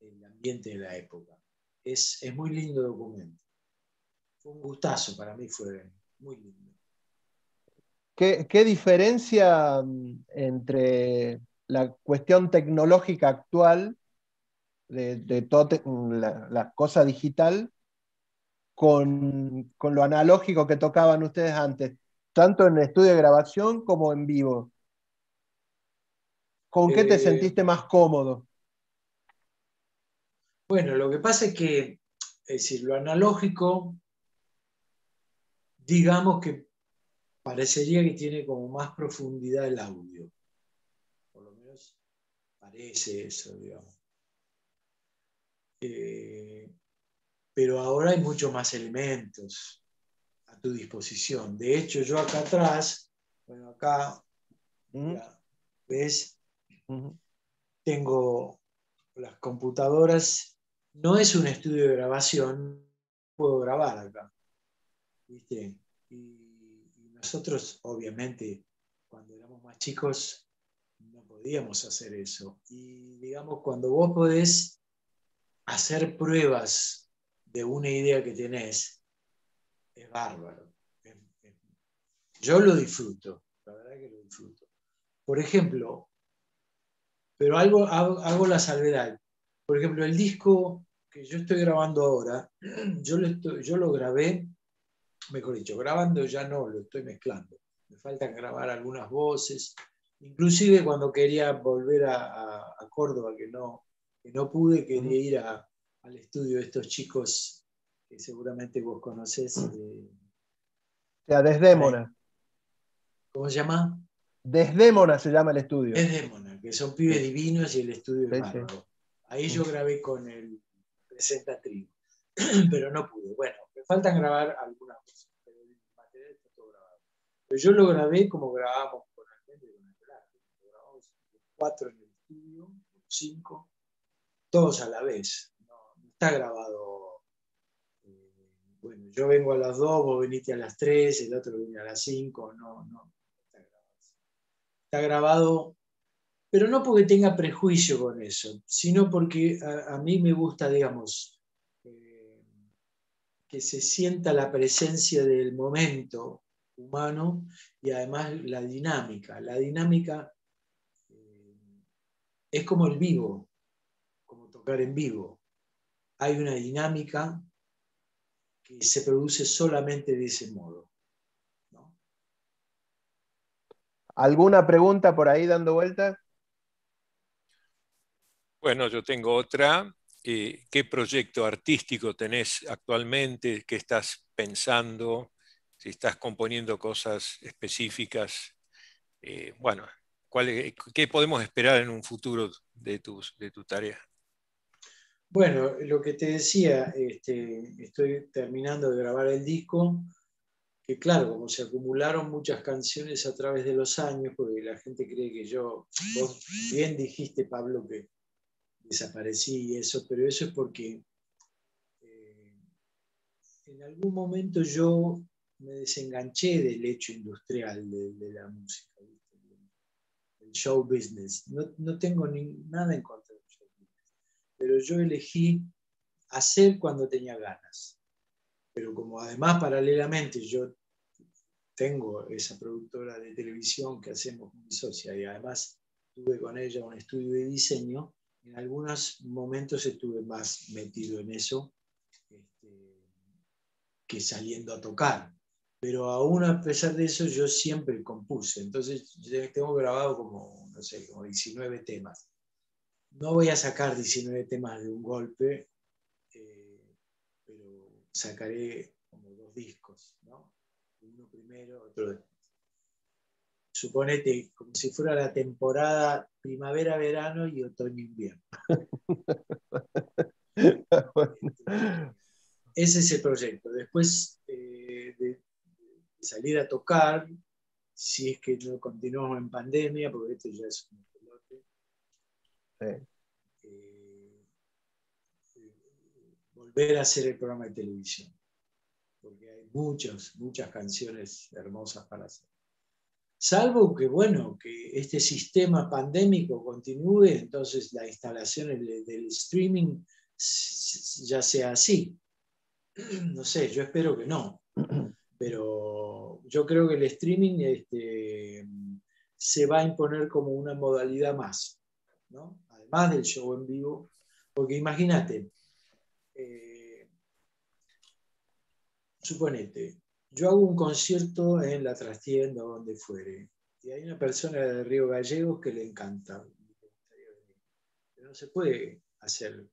el ambiente de la época. Es muy lindo documento. Fue un gustazo, para mí fue muy lindo. ¿Qué diferencia entre la cuestión tecnológica actual de toda la cosa digital con lo analógico que tocaban ustedes antes, tanto en estudio de grabación como en vivo? ¿Con qué te sentiste más cómodo? Bueno, lo que pasa es que, es decir, lo analógico, digamos que parecería que tiene como más profundidad el audio. Por lo menos parece eso, digamos. Pero ahora hay muchos más elementos a tu disposición. De hecho, yo acá atrás, bueno, acá, mira, ¿ves? Tengo las computadoras, no es un estudio de grabación, puedo grabar acá, ¿viste? Y nosotros, obviamente, cuando éramos más chicos, no podíamos hacer eso. Y digamos, cuando vos podés hacer pruebas de una idea que tenés, es bárbaro. Yo lo disfruto, la verdad que lo disfruto. Por ejemplo, pero hago la salvedad. Por ejemplo, el disco que yo estoy grabando ahora, yo lo grabé, mejor dicho, grabando ya no, lo estoy mezclando. Me faltan grabar algunas voces. Inclusive cuando quería volver a Córdoba, que no pude, quería ir al estudio de estos chicos que seguramente vos conocés. Desdémona. ¿Cómo se llama? Desdémona se llama el estudio. Desdémona, que son pibes divinos y el estudio es bárbaro. Sí. Ahí yo grabé con el presentativo, pero no pude. Bueno, me faltan grabar algunas cosas, pero el material está todo grabado. Pero yo lo grabé como grabamos con Almendra y con Aquelarre. Lo grabamos 4 en el estudio, 5, todos a la vez. No está grabado. Bueno, yo vengo a las 2, vos veniste a las 3, el otro viene a las 5. No está grabado. Está grabado, pero no porque tenga prejuicio con eso, sino porque a mí me gusta, digamos, que se sienta la presencia del momento humano y además la dinámica. La dinámica es como el vivo, como tocar en vivo. hay una dinámica que se produce solamente de ese modo, ¿no? ¿Alguna pregunta por ahí dando vueltas? Bueno, yo tengo otra. ¿Qué proyecto artístico tenés actualmente? ¿Qué estás pensando? Si estás componiendo cosas específicas. Bueno, ¿qué podemos esperar en un futuro de tu tarea? Bueno, lo que te decía, estoy terminando de grabar el disco, que claro, como se acumularon muchas canciones a través de los años, porque la gente cree que vos bien dijiste, Pablo, que desaparecí y eso, pero eso es porque en algún momento yo me desenganché del hecho industrial de la música, ¿viste? El show business. No tengo nada en contra del show business, pero yo elegí hacer cuando tenía ganas. Pero como además paralelamente yo tengo esa productora de televisión que hacemos con mi socia y además tuve con ella un estudio de diseño, en algunos momentos estuve más metido en eso que saliendo a tocar. Pero aún a pesar de eso yo siempre compuse. Entonces tengo grabado como, no sé, como 19 temas. No voy a sacar 19 temas de un golpe, pero sacaré como 2 discos, ¿no? Uno primero, otro después. Suponete como si fuera la temporada primavera-verano y otoño-invierno. Ese es el proyecto. Después de salir a tocar, si es que no continuamos en pandemia, porque esto ya es un pelote, volver a hacer el programa de televisión, porque hay muchas canciones hermosas para hacer. Salvo que, bueno, que este sistema pandémico continúe, entonces la instalación del streaming ya sea así. No sé, yo espero que no. Pero yo creo que el streaming se va a imponer como una modalidad más, ¿no? Además del show en vivo, porque imagínate, suponete, yo hago un concierto en la trastienda o donde fuere, y hay una persona de Río Gallegos que le encanta, pero no se puede hacer,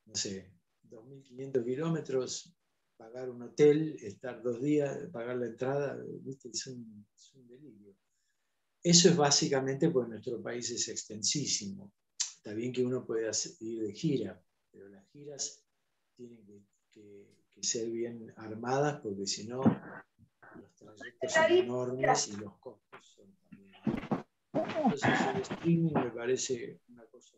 no sé, 2.500 kilómetros, pagar un hotel, estar 2 días, pagar la entrada, ¿viste? Es un delirio. Eso es básicamente porque nuestro país es extensísimo. Está bien que uno puede ir de gira, pero las giras tienen que ser bien armadas porque si no, los trayectos son enormes y los costos son también enormes. Entonces el streaming me parece una cosa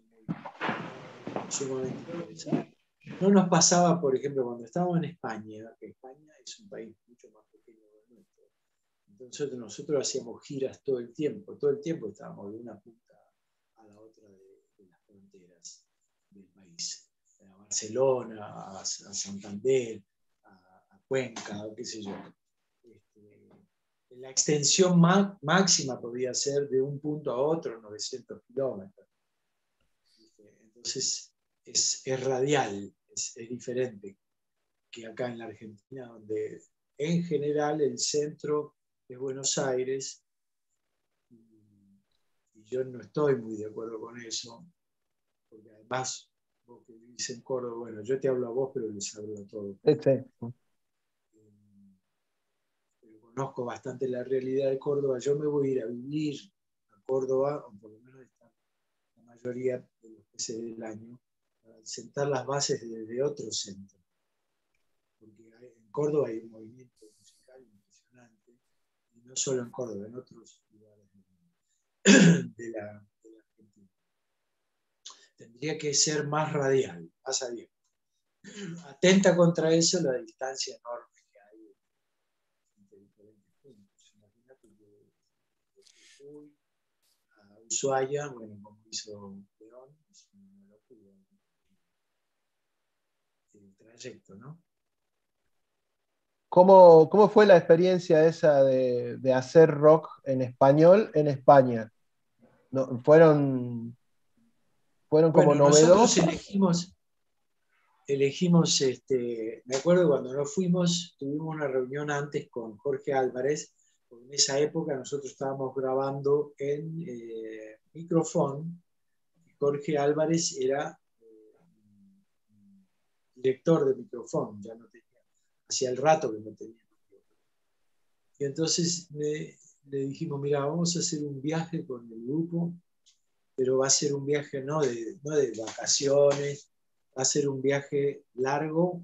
sumamente interesante. No nos pasaba, por ejemplo, cuando estábamos en España, que España es un país mucho más pequeño que el nuestro. Entonces nosotros hacíamos giras todo el tiempo estábamos de una punta a la otra de las fronteras del país. A Barcelona, a Santander, a Cuenca, o qué sé yo. La extensión máxima podía ser de un punto a otro 900 kilómetros. Entonces es radial, es diferente que acá en la Argentina, donde en general el centro es Buenos Aires, y yo no estoy muy de acuerdo con eso, porque además, vos que vivís en Córdoba, bueno, yo te hablo a vos, pero les hablo a todos. Pero conozco bastante la realidad de Córdoba. Yo me voy a ir a vivir a Córdoba, o por lo menos la mayoría de los meses del año, para sentar las bases de otro centro. Porque en Córdoba hay un movimiento musical impresionante, y no solo en Córdoba, en otros lugares de la Argentina. Tendría que ser más radial, más abierto. Atenta contra eso la distancia enorme que hay entre diferentes puntos. Imagínate que de Jujuy a Ushuaia, bueno, como hizo León, es una locura el trayecto, ¿no? ¿Cómo fue la experiencia esa de hacer rock en español en España? ¿Fueron como Bueno, nosotros novedosos? elegimos, elegimos, me acuerdo cuando nos fuimos, tuvimos una reunión antes con Jorge Álvarez, porque en esa época nosotros estábamos grabando en micrófono. Jorge Álvarez era director de micrófono, ya no tenía, hacía el rato que no tenía. Y entonces le dijimos, mira, vamos a hacer un viaje con el grupo, pero va a ser un viaje no de vacaciones, va a ser un viaje largo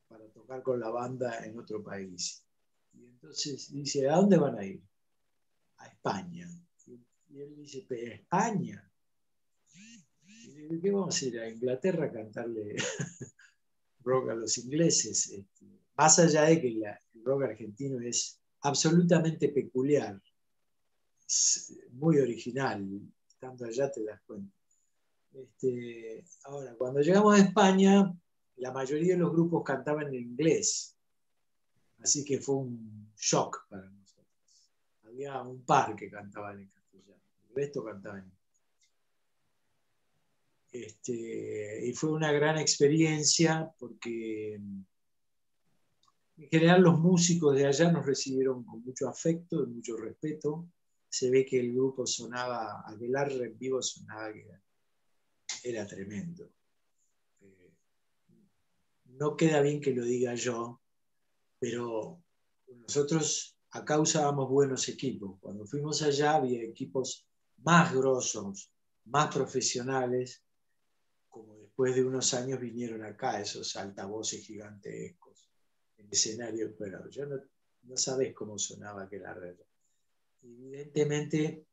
para tocar con la banda en otro país. Y entonces dice, ¿a dónde van a ir? A España. Y él dice, ¿pero España? Y le digo, ¿qué vamos a ir a Inglaterra a cantarle rock a los ingleses? Más allá de que el rock argentino es absolutamente peculiar, es muy original, estando allá te das cuenta. Ahora, cuando llegamos a España, la mayoría de los grupos cantaban en inglés, así que fue un shock para nosotros. Había un par que cantaban en castellano, el resto cantaban en y fue una gran experiencia porque en general los músicos de allá nos recibieron con mucho afecto y mucho respeto. Se ve que el grupo sonaba, Aquelarre en vivo sonaba que era tremendo. No queda bien que lo diga yo, pero nosotros acá usábamos buenos equipos. Cuando fuimos allá había equipos más grosos, más profesionales, como después de unos años vinieron acá esos altavoces gigantescos, el escenario, pero yo no sabés cómo sonaba Aquelarre. Evidentemente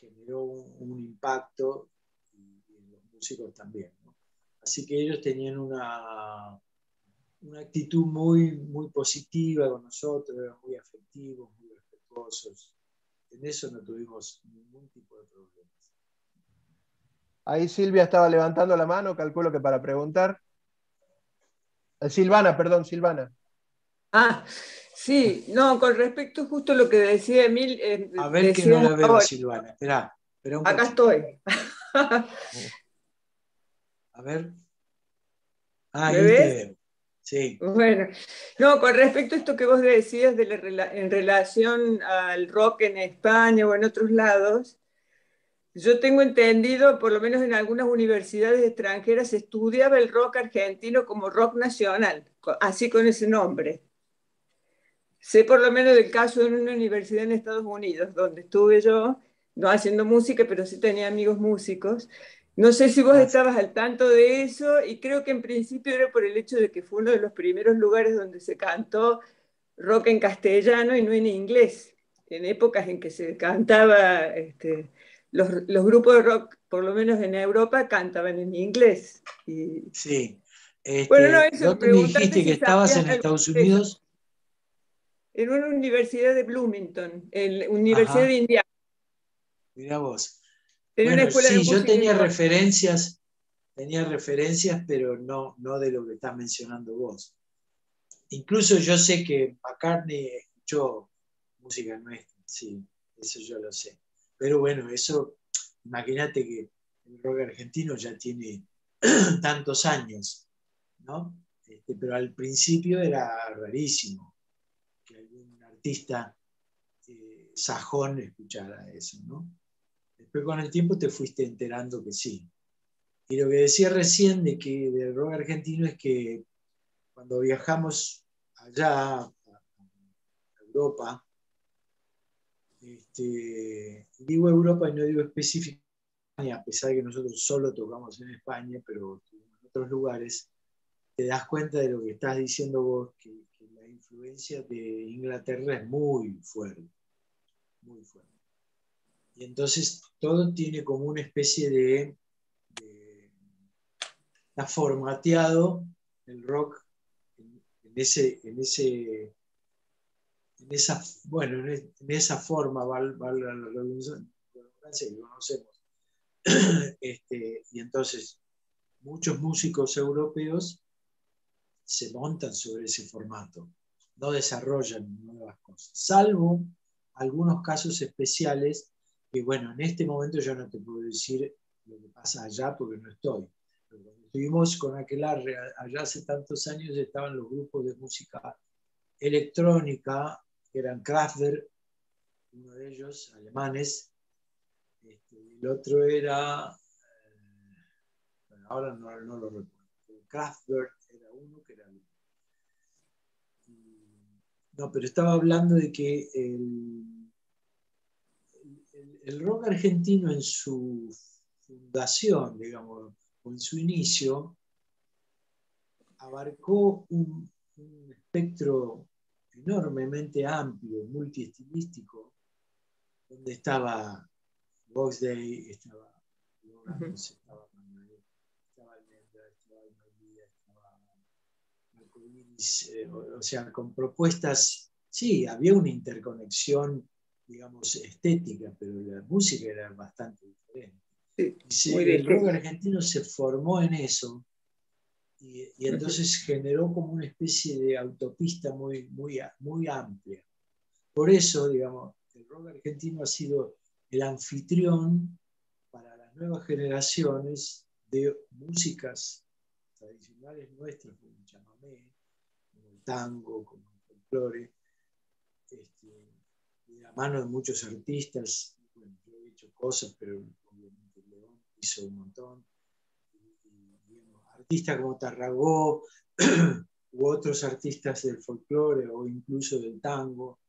generó un impacto y los músicos también, ¿no? Así que ellos tenían una actitud muy, muy positiva con nosotros, eran muy afectivos, muy respetuosos. En eso no tuvimos ningún tipo de problemas. Ahí Silvia estaba levantando la mano, calculo que para preguntar. Silvana, perdón, Silvana. Ah, sí, no, con respecto justo a lo que decía Emil, A ver que no la veo, ahora, Silvana. Espera un acá cachito. estoy. A ver. Ah, ¿Me ahí te ves? veo. Sí. Bueno, no, con respecto a esto que vos decías en relación al rock en España o en otros lados, yo tengo entendido, por lo menos en algunas universidades extranjeras, se estudiaba el rock argentino como rock nacional, así con ese nombre. Sé por lo menos del caso en una universidad en Estados Unidos, donde estuve yo, no haciendo música, pero sí tenía amigos músicos. No sé si vos Ah, estabas al tanto de eso, y creo que en principio era por el hecho de que fue uno de los primeros lugares donde se cantó rock en castellano y no en inglés, en épocas en que se cantaba, los grupos de rock, por lo menos en Europa, cantaban en inglés. Y, sí. bueno, no, eso, ¿Dónde me preguntarte dijiste que si estabas sabías en algo Estados de eso. Unidos? En una universidad de Bloomington, en la Universidad Ajá, de Indiana. mirá vos. Tenía una Bueno, escuela de sí, yo música tenía referencias, pero no de lo que estás mencionando vos. Incluso yo sé que McCartney escuchó música nuestra, sí, eso yo lo sé. Pero bueno, eso, imagínate que el rock argentino ya tiene tantos años, ¿no? Pero al principio era rarísimo que algún artista sajón escuchara eso, ¿no? Después con el tiempo te fuiste enterando que sí. Y lo que decía recién del rock argentino es que cuando viajamos allá a Europa, digo Europa y no digo específicamente, a pesar de que nosotros solo tocamos en España, pero en otros lugares, te das cuenta de lo que estás diciendo vos, que la influencia de Inglaterra es muy fuerte, muy fuerte. Y entonces todo tiene como una especie está formateado el rock en esa forma, valga la redundancia que conocemos. Y entonces muchos músicos europeos se montan sobre ese formato, no desarrollan nuevas cosas, salvo algunos casos especiales que, bueno, en este momento yo no te puedo decir lo que pasa allá porque no estoy, Cuando estuvimos con Aquelarre allá hace tantos años, estaban los grupos de música electrónica, que eran Kraftwerk, uno de ellos, alemanes, el otro era, bueno, ahora no lo recuerdo, Kraftwerk era uno que era alemán. No, pero estaba hablando de que el rock argentino en su fundación, digamos, o en su inicio, abarcó un espectro enormemente amplio, multiestilístico, donde estaba Box Day, estaba Lorax, estaba Manuel, estaba Almendra, estaba Almeida, estaba Marcoviris, o sea, con propuestas, sí, había una interconexión, digamos, estética, pero la música era bastante diferente. Sí, El rock argentino se formó en eso, y entonces generó como una especie de autopista muy, muy, muy amplia. Por eso, digamos, el rock argentino ha sido el anfitrión para las nuevas generaciones de músicas tradicionales nuestras, como el chamamé, como el tango, como el folclore, de la mano de muchos artistas. Bueno, yo he hecho cosas, pero obviamente León hizo un montón. Artistas como Tarragó u otros artistas del folclore o incluso del tango,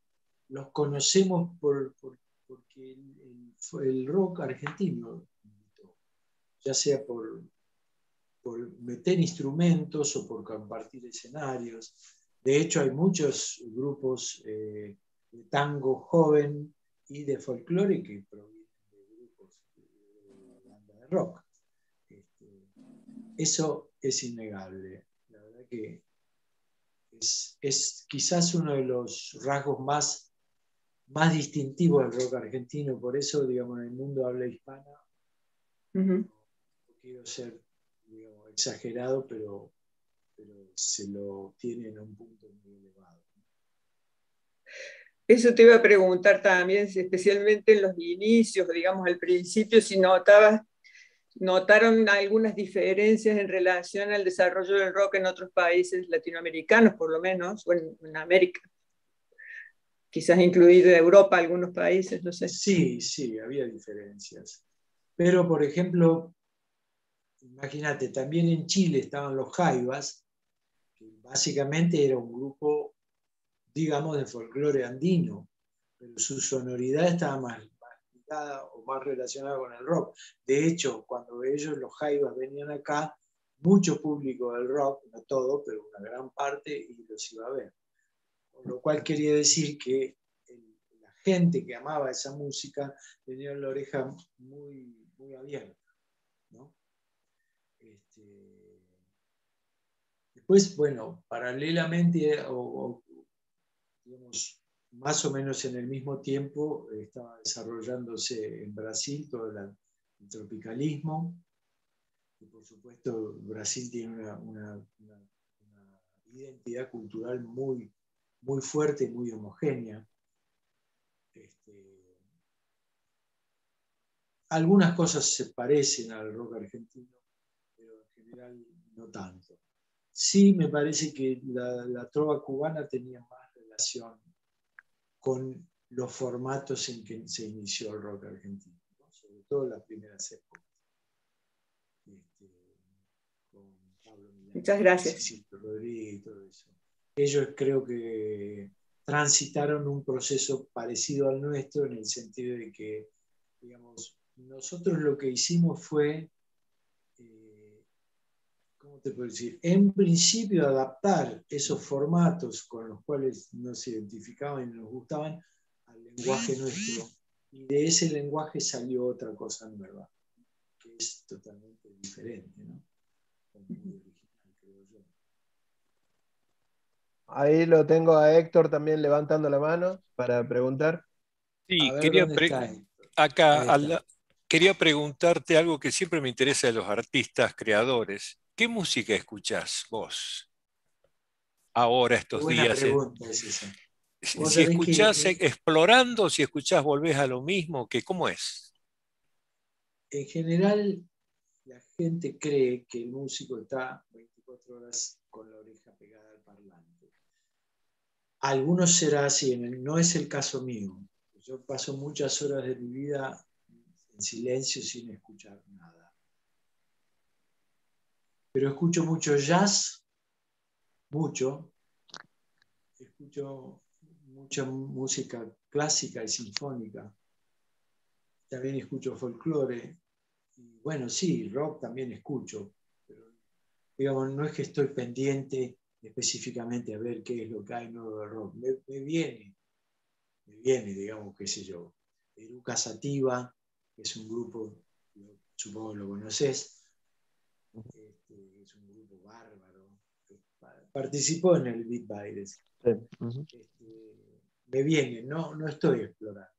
los conocemos porque el rock argentino, ya sea por meter instrumentos o por compartir escenarios. De hecho, hay muchos grupos de tango joven y de folclore que provienen de grupos de banda de rock. Eso es innegable. La verdad que es quizás uno de los rasgos más distintivos del rock argentino. Por eso, digamos, en el mundo habla hispana, no quiero ser, digamos, exagerado, pero se lo tiene en un punto muy elevado. Eso te iba a preguntar también, especialmente en los inicios, digamos, al principio, si notaron algunas diferencias en relación al desarrollo del rock en otros países latinoamericanos, por lo menos, o en América. Quizás incluido Europa, algunos países, no sé. Sí, había diferencias. Pero, por ejemplo, imagínate, también en Chile estaban los Jaivas, que básicamente era un grupo, digamos, de folclore andino, pero su sonoridad estaba más ligada o más relacionada con el rock. De hecho, cuando ellos, los Jaivas, venían acá, mucho público del rock, no todo, pero una gran parte, y los iba a ver. Con lo cual quería decir que la gente que amaba esa música tenía la oreja muy, muy abierta, ¿no? Después, bueno, paralelamente, digamos, más o menos en el mismo tiempo, estaba desarrollándose en Brasil todo el tropicalismo. Y por supuesto, Brasil tiene una identidad cultural muy, muy fuerte y muy homogénea. Algunas cosas se parecen al rock argentino, pero en general no tanto. Sí, me parece que la trova cubana tenía más relación con los formatos en que se inició el rock argentino, ¿no? Sobre todo las primeras épocas. Con Pablo Milán, muchas gracias. Cicito Rodríguez y todo eso. Ellos creo que transitaron un proceso parecido al nuestro, en el sentido de que, digamos, nosotros lo que hicimos fue, ¿cómo te puedo decir? En principio adaptar esos formatos con los cuales nos identificaban y nos gustaban al lenguaje nuestro, y de ese lenguaje salió otra cosa nueva, que es totalmente diferente, ¿no? Muy original, creo yo. Ahí lo tengo a Héctor también levantando la mano para preguntar. Sí, A ver, ¿dónde está Héctor? acá quería preguntarte algo que siempre me interesa de los artistas creadores. ¿Qué música escuchás vos ahora, estos Buena días? pregunta es esa. Si escuchás explorando, si escuchás volvés a lo mismo, ¿cómo es? En general, la gente cree que el músico está 24 horas con la oreja pegada al parlante. Algunos será así, no es el caso mío. Yo paso muchas horas de mi vida en silencio sin escuchar nada. Pero escucho mucho jazz, mucho. Escucho mucha música clásica y sinfónica. También escucho folclore. Y bueno, sí, rock también escucho. Pero, digamos, no es que estoy pendiente específicamente a ver qué es lo que hay nuevo de rock. Me viene, digamos, qué sé yo. Eruca Sativa, que es un grupo, supongo que lo conoces, es un grupo bárbaro. Participó en el Beat Baires. Sí. Me viene, no estoy explorando.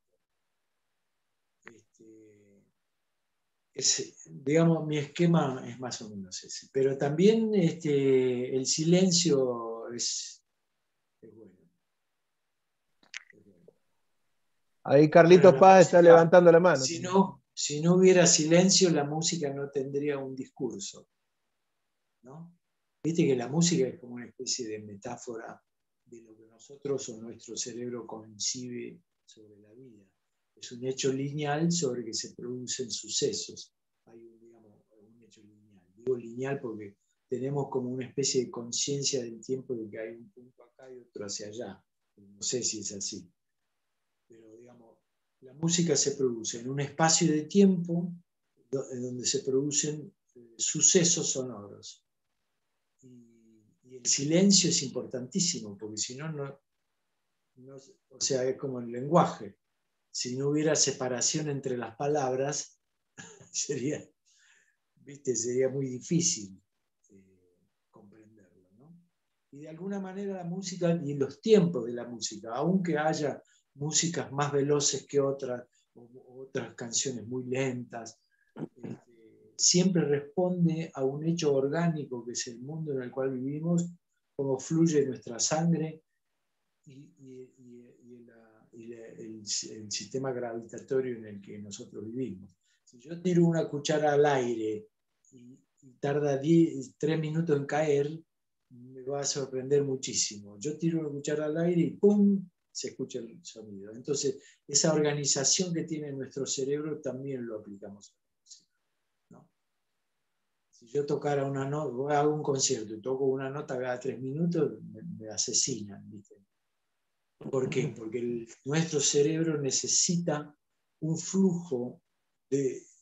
Digamos, mi esquema es más o menos ese. Pero también el silencio es bueno. Ahí Carlitos Ahora, Paz está levantando la mano. Si no hubiera silencio, la música no tendría un discurso, ¿no? Viste que la música es como una especie de metáfora de lo que nosotros o nuestro cerebro concibe sobre la vida. Es un hecho lineal sobre que se producen sucesos. Hay un hecho lineal. Digo lineal porque tenemos como una especie de conciencia del tiempo de que hay un punto acá y otro hacia allá. No sé si es así. Pero digamos, la música se produce en un espacio de tiempo donde se producen sucesos sonoros. Y el silencio es importantísimo, porque si no, o sea, es como el lenguaje. Si no hubiera separación entre las palabras, sería muy difícil comprenderlo, ¿no? Y de alguna manera la música y los tiempos de la música, aunque haya músicas más veloces que otras, o otras canciones muy lentas, siempre responde a un hecho orgánico que es el mundo en el cual vivimos, cómo fluye nuestra sangre y el sistema gravitatorio en el que nosotros vivimos. Si yo tiro una cuchara al aire y tarda 3 minutos en caer, me va a sorprender muchísimo. Yo tiro una cuchara al aire y ¡pum!, se escucha el sonido. Entonces, esa organización que tiene nuestro cerebro también lo aplicamos a la música, ¿no? Si yo tocara una nota, hago un concierto y toco una nota cada 3 minutos, me asesinan, ¿viste? ¿Por qué? Porque nuestro cerebro necesita un flujo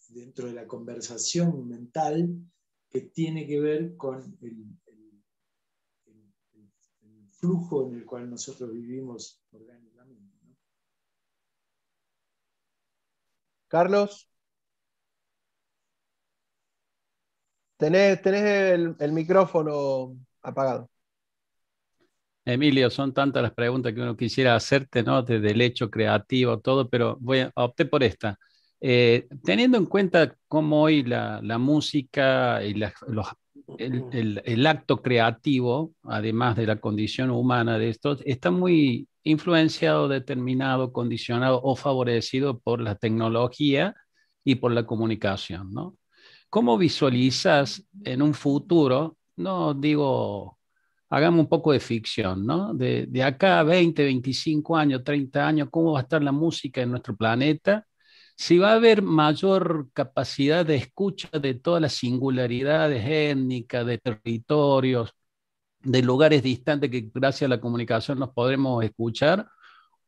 dentro de la conversación mental que tiene que ver con el flujo en el cual nosotros vivimos orgánicamente, ¿no? Carlos, tenés el micrófono apagado. Emilio, son tantas las preguntas que uno quisiera hacerte, ¿no? Desde el hecho creativo, todo, pero opté por esta. Teniendo en cuenta cómo hoy la música y el acto creativo, además de la condición humana de esto, está muy influenciado, determinado, condicionado o favorecido por la tecnología y por la comunicación, ¿no? ¿Cómo visualizas en un futuro, no digo, hagamos un poco de ficción, ¿no? De acá a 20, 25 años, 30 años, ¿cómo va a estar la música en nuestro planeta? Si va a haber mayor capacidad de escucha de todas las singularidades étnicas, de territorios, de lugares distantes que gracias a la comunicación nos podremos escuchar,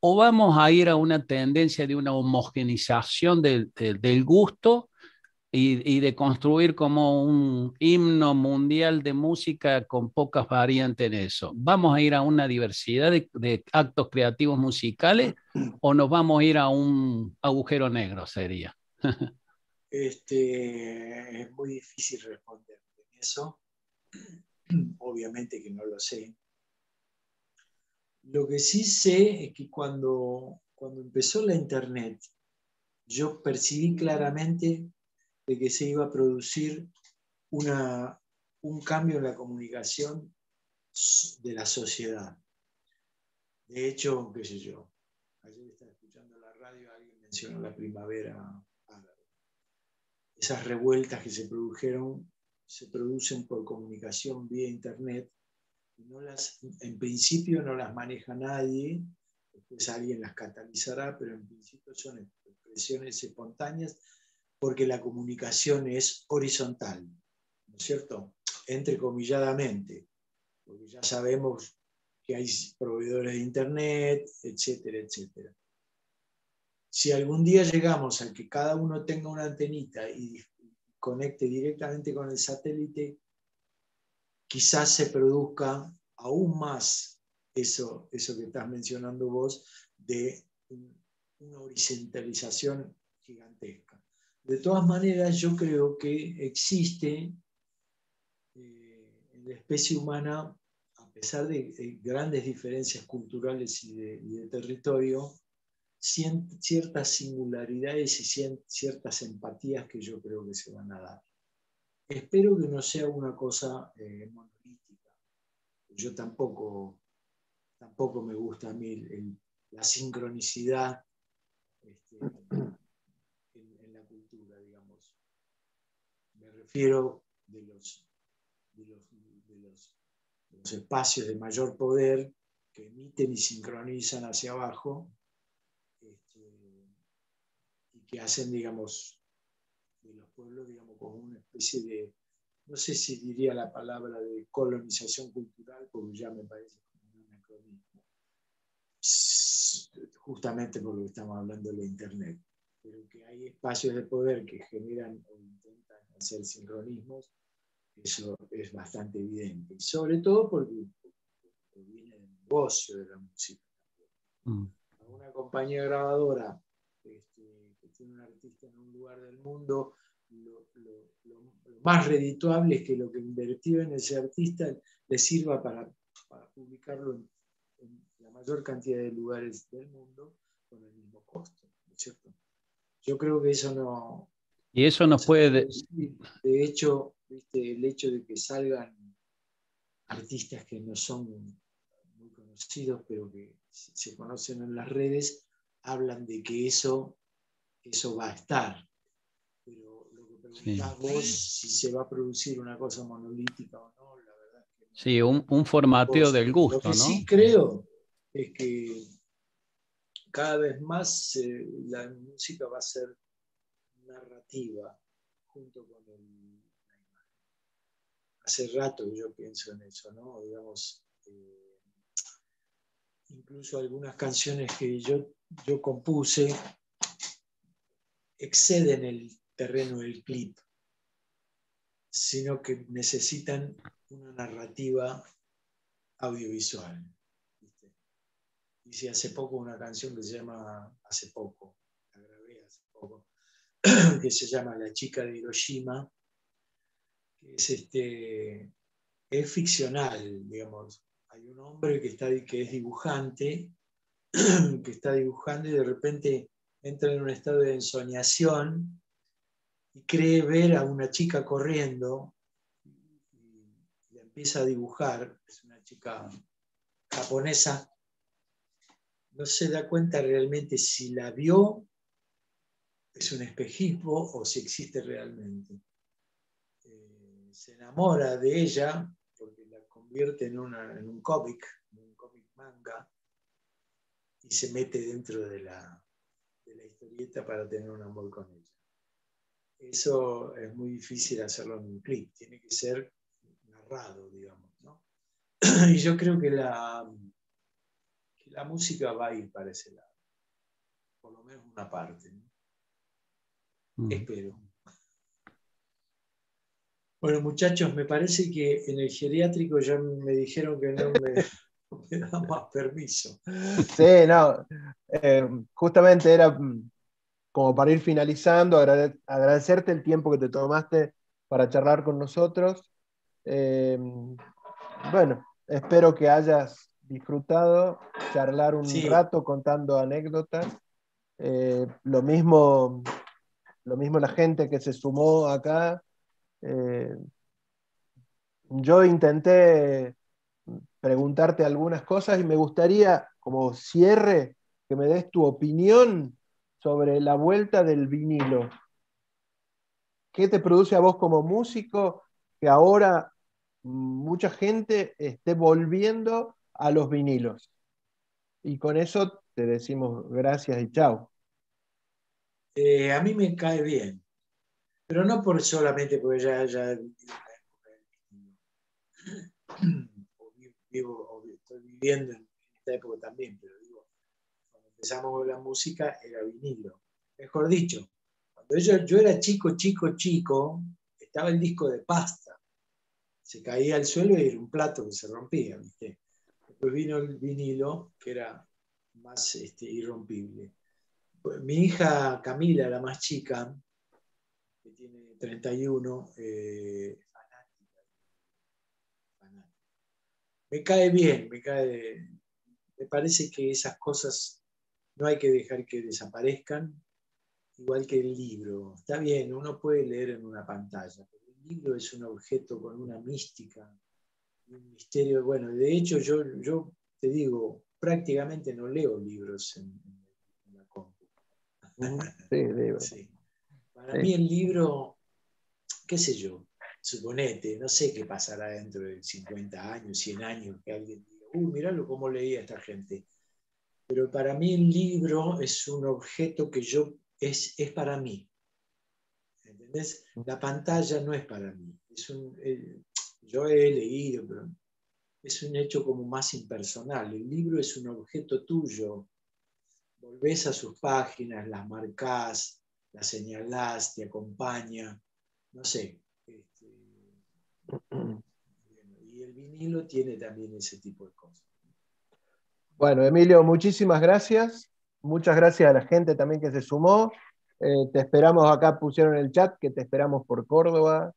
o vamos a ir a una tendencia de una homogeneización del gusto y de construir como un himno mundial de música con pocas variantes en eso. ¿Vamos a ir a una diversidad de actos creativos musicales o nos vamos a ir a un agujero negro, sería? Es muy difícil responder en eso. Obviamente que no lo sé. Lo que sí sé es que cuando empezó la Internet, yo percibí claramente de que se iba a producir un cambio en la comunicación de la sociedad. De hecho, qué sé yo, ayer estaba escuchando la radio, alguien mencionó la primavera árabe. esas revueltas que se producen por comunicación vía internet. En principio no las maneja nadie, después alguien las catalizará, pero en principio son expresiones espontáneas porque la comunicación es horizontal, ¿no es cierto? Entrecomilladamente, porque ya sabemos que hay proveedores de internet, etcétera, etcétera. Si algún día llegamos a que cada uno tenga una antenita y conecte directamente con el satélite, quizás se produzca aún más eso que estás mencionando vos, de una horizontalización gigantesca. De todas maneras, yo creo que existe en la especie humana, a pesar de grandes diferencias culturales y de territorio, ciertas singularidades y ciertas empatías que yo creo que se van a dar. Espero que no sea una cosa monolítica. Yo tampoco me gusta a mí la sincronicidad en la cultura, digamos. Me refiero de los espacios de mayor poder que emiten y sincronizan hacia abajo, y que hacen, digamos, de los pueblos, digamos, como una especie de, no sé si diría la palabra de colonización cultural, porque ya me parece como un anacronismo, justamente por lo que estamos hablando de la internet, pero que hay espacios de poder que generan o intentan hacer sincronismos, eso es bastante evidente, y sobre todo porque viene del negocio de la música. Una compañía grabadora que tiene un artista en un lugar del mundo, lo más redituable es que lo que invirtió en ese artista le sirva para publicarlo en la mayor cantidad de lugares del mundo con el mismo costo, ¿no es cierto? Yo creo que eso no... Y eso nos puede... De hecho, ¿viste? El hecho de que salgan artistas que no son muy conocidos, pero que se conocen en las redes, hablan de que eso va a estar. Pero lo que preguntás vos, si se va a producir una cosa monolítica o no, la verdad es que no. Sí, un formateo del gusto, lo que ¿no? sí creo es que cada vez más la música va a ser narrativa junto con la imagen. Hace rato que yo pienso en eso, ¿no? Digamos, incluso algunas canciones que yo compuse exceden el terreno del clip, sino que necesitan una narrativa audiovisual. ¿Viste? Hice hace poco una canción que se llama, la grabé hace poco, que se llama La chica de Hiroshima, que es ficcional, digamos. Hay un hombre que es dibujante, que está dibujando y de repente entra en un estado de ensoñación y cree ver a una chica corriendo y empieza a dibujar. Es una chica japonesa. No se da cuenta realmente si la vio, es un espejismo o si existe realmente. Se enamora de ella porque la convierte en un cómic manga, y se mete dentro de la historieta para tener un amor con ella. Eso es muy difícil hacerlo en un clip, tiene que ser narrado, digamos, ¿no? Y yo creo que la música va a ir para ese lado, por lo menos una parte, ¿no? Espero. Bueno, muchachos, me parece que en el geriátrico ya me dijeron que no me da más permiso. Sí, no, justamente era como para ir finalizando, agradecerte el tiempo que te tomaste para charlar con nosotros. Bueno, espero que hayas disfrutado charlar un rato contando anécdotas. Lo mismo la gente que se sumó acá. Yo intenté preguntarte algunas cosas y me gustaría, como cierre, que me des tu opinión sobre la vuelta del vinilo. ¿qué te produce a vos como músico que ahora mucha gente esté volviendo a los vinilos? Y con eso te decimos gracias y chao. A mí me cae bien, pero no por solamente porque ya estoy viviendo en esta época también, pero digo, cuando empezamos con la música era vinilo. Mejor dicho, cuando yo era chico, estaba el disco de pasta. Se caía al suelo y era un plato que se rompía, ¿viste? Después vino el vinilo, que era más irrompible. Mi hija Camila, la más chica, que tiene 31, me cae bien, me parece que esas cosas no hay que dejar que desaparezcan, igual que el libro. Está bien, uno puede leer en una pantalla, pero el libro es un objeto con una mística, un misterio. Bueno, de hecho yo te digo, prácticamente no leo libros en la compu. Sí, libro. Sí. Para mí el libro, qué sé yo, suponete, no sé qué pasará dentro de 50 años, 100 años, que alguien diga, miralo cómo leía esta gente. Pero para mí el libro es un objeto que es para mí. ¿Entendés? La pantalla no es para mí. Yo he leído, pero es un hecho como más impersonal. El libro es un objeto tuyo. Volvés a sus páginas, las marcás, las señalás, te acompaña. No sé. Y el vinilo tiene también ese tipo de cosas. Bueno, Emilio, muchísimas gracias. Muchas gracias a la gente también que se sumó. Te esperamos acá, pusieron en el chat que te esperamos por Córdoba.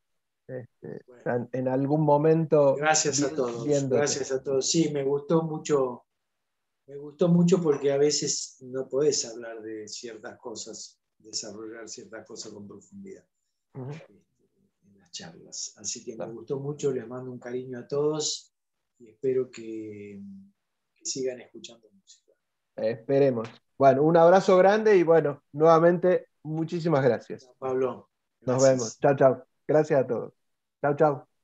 Bueno, en algún momento. gracias a todos. Viéndote. Gracias a todos. Sí, me gustó mucho. Me gustó mucho porque a veces no podés hablar de ciertas cosas, desarrollar ciertas cosas con profundidad en las charlas. Así que me gustó mucho, les mando un cariño a todos y espero que sigan escuchando música. Esperemos. Bueno, un abrazo grande y bueno, nuevamente muchísimas gracias. Pablo, Nos gracias. vemos. Chao, chao. Gracias a todos. Chao, chao.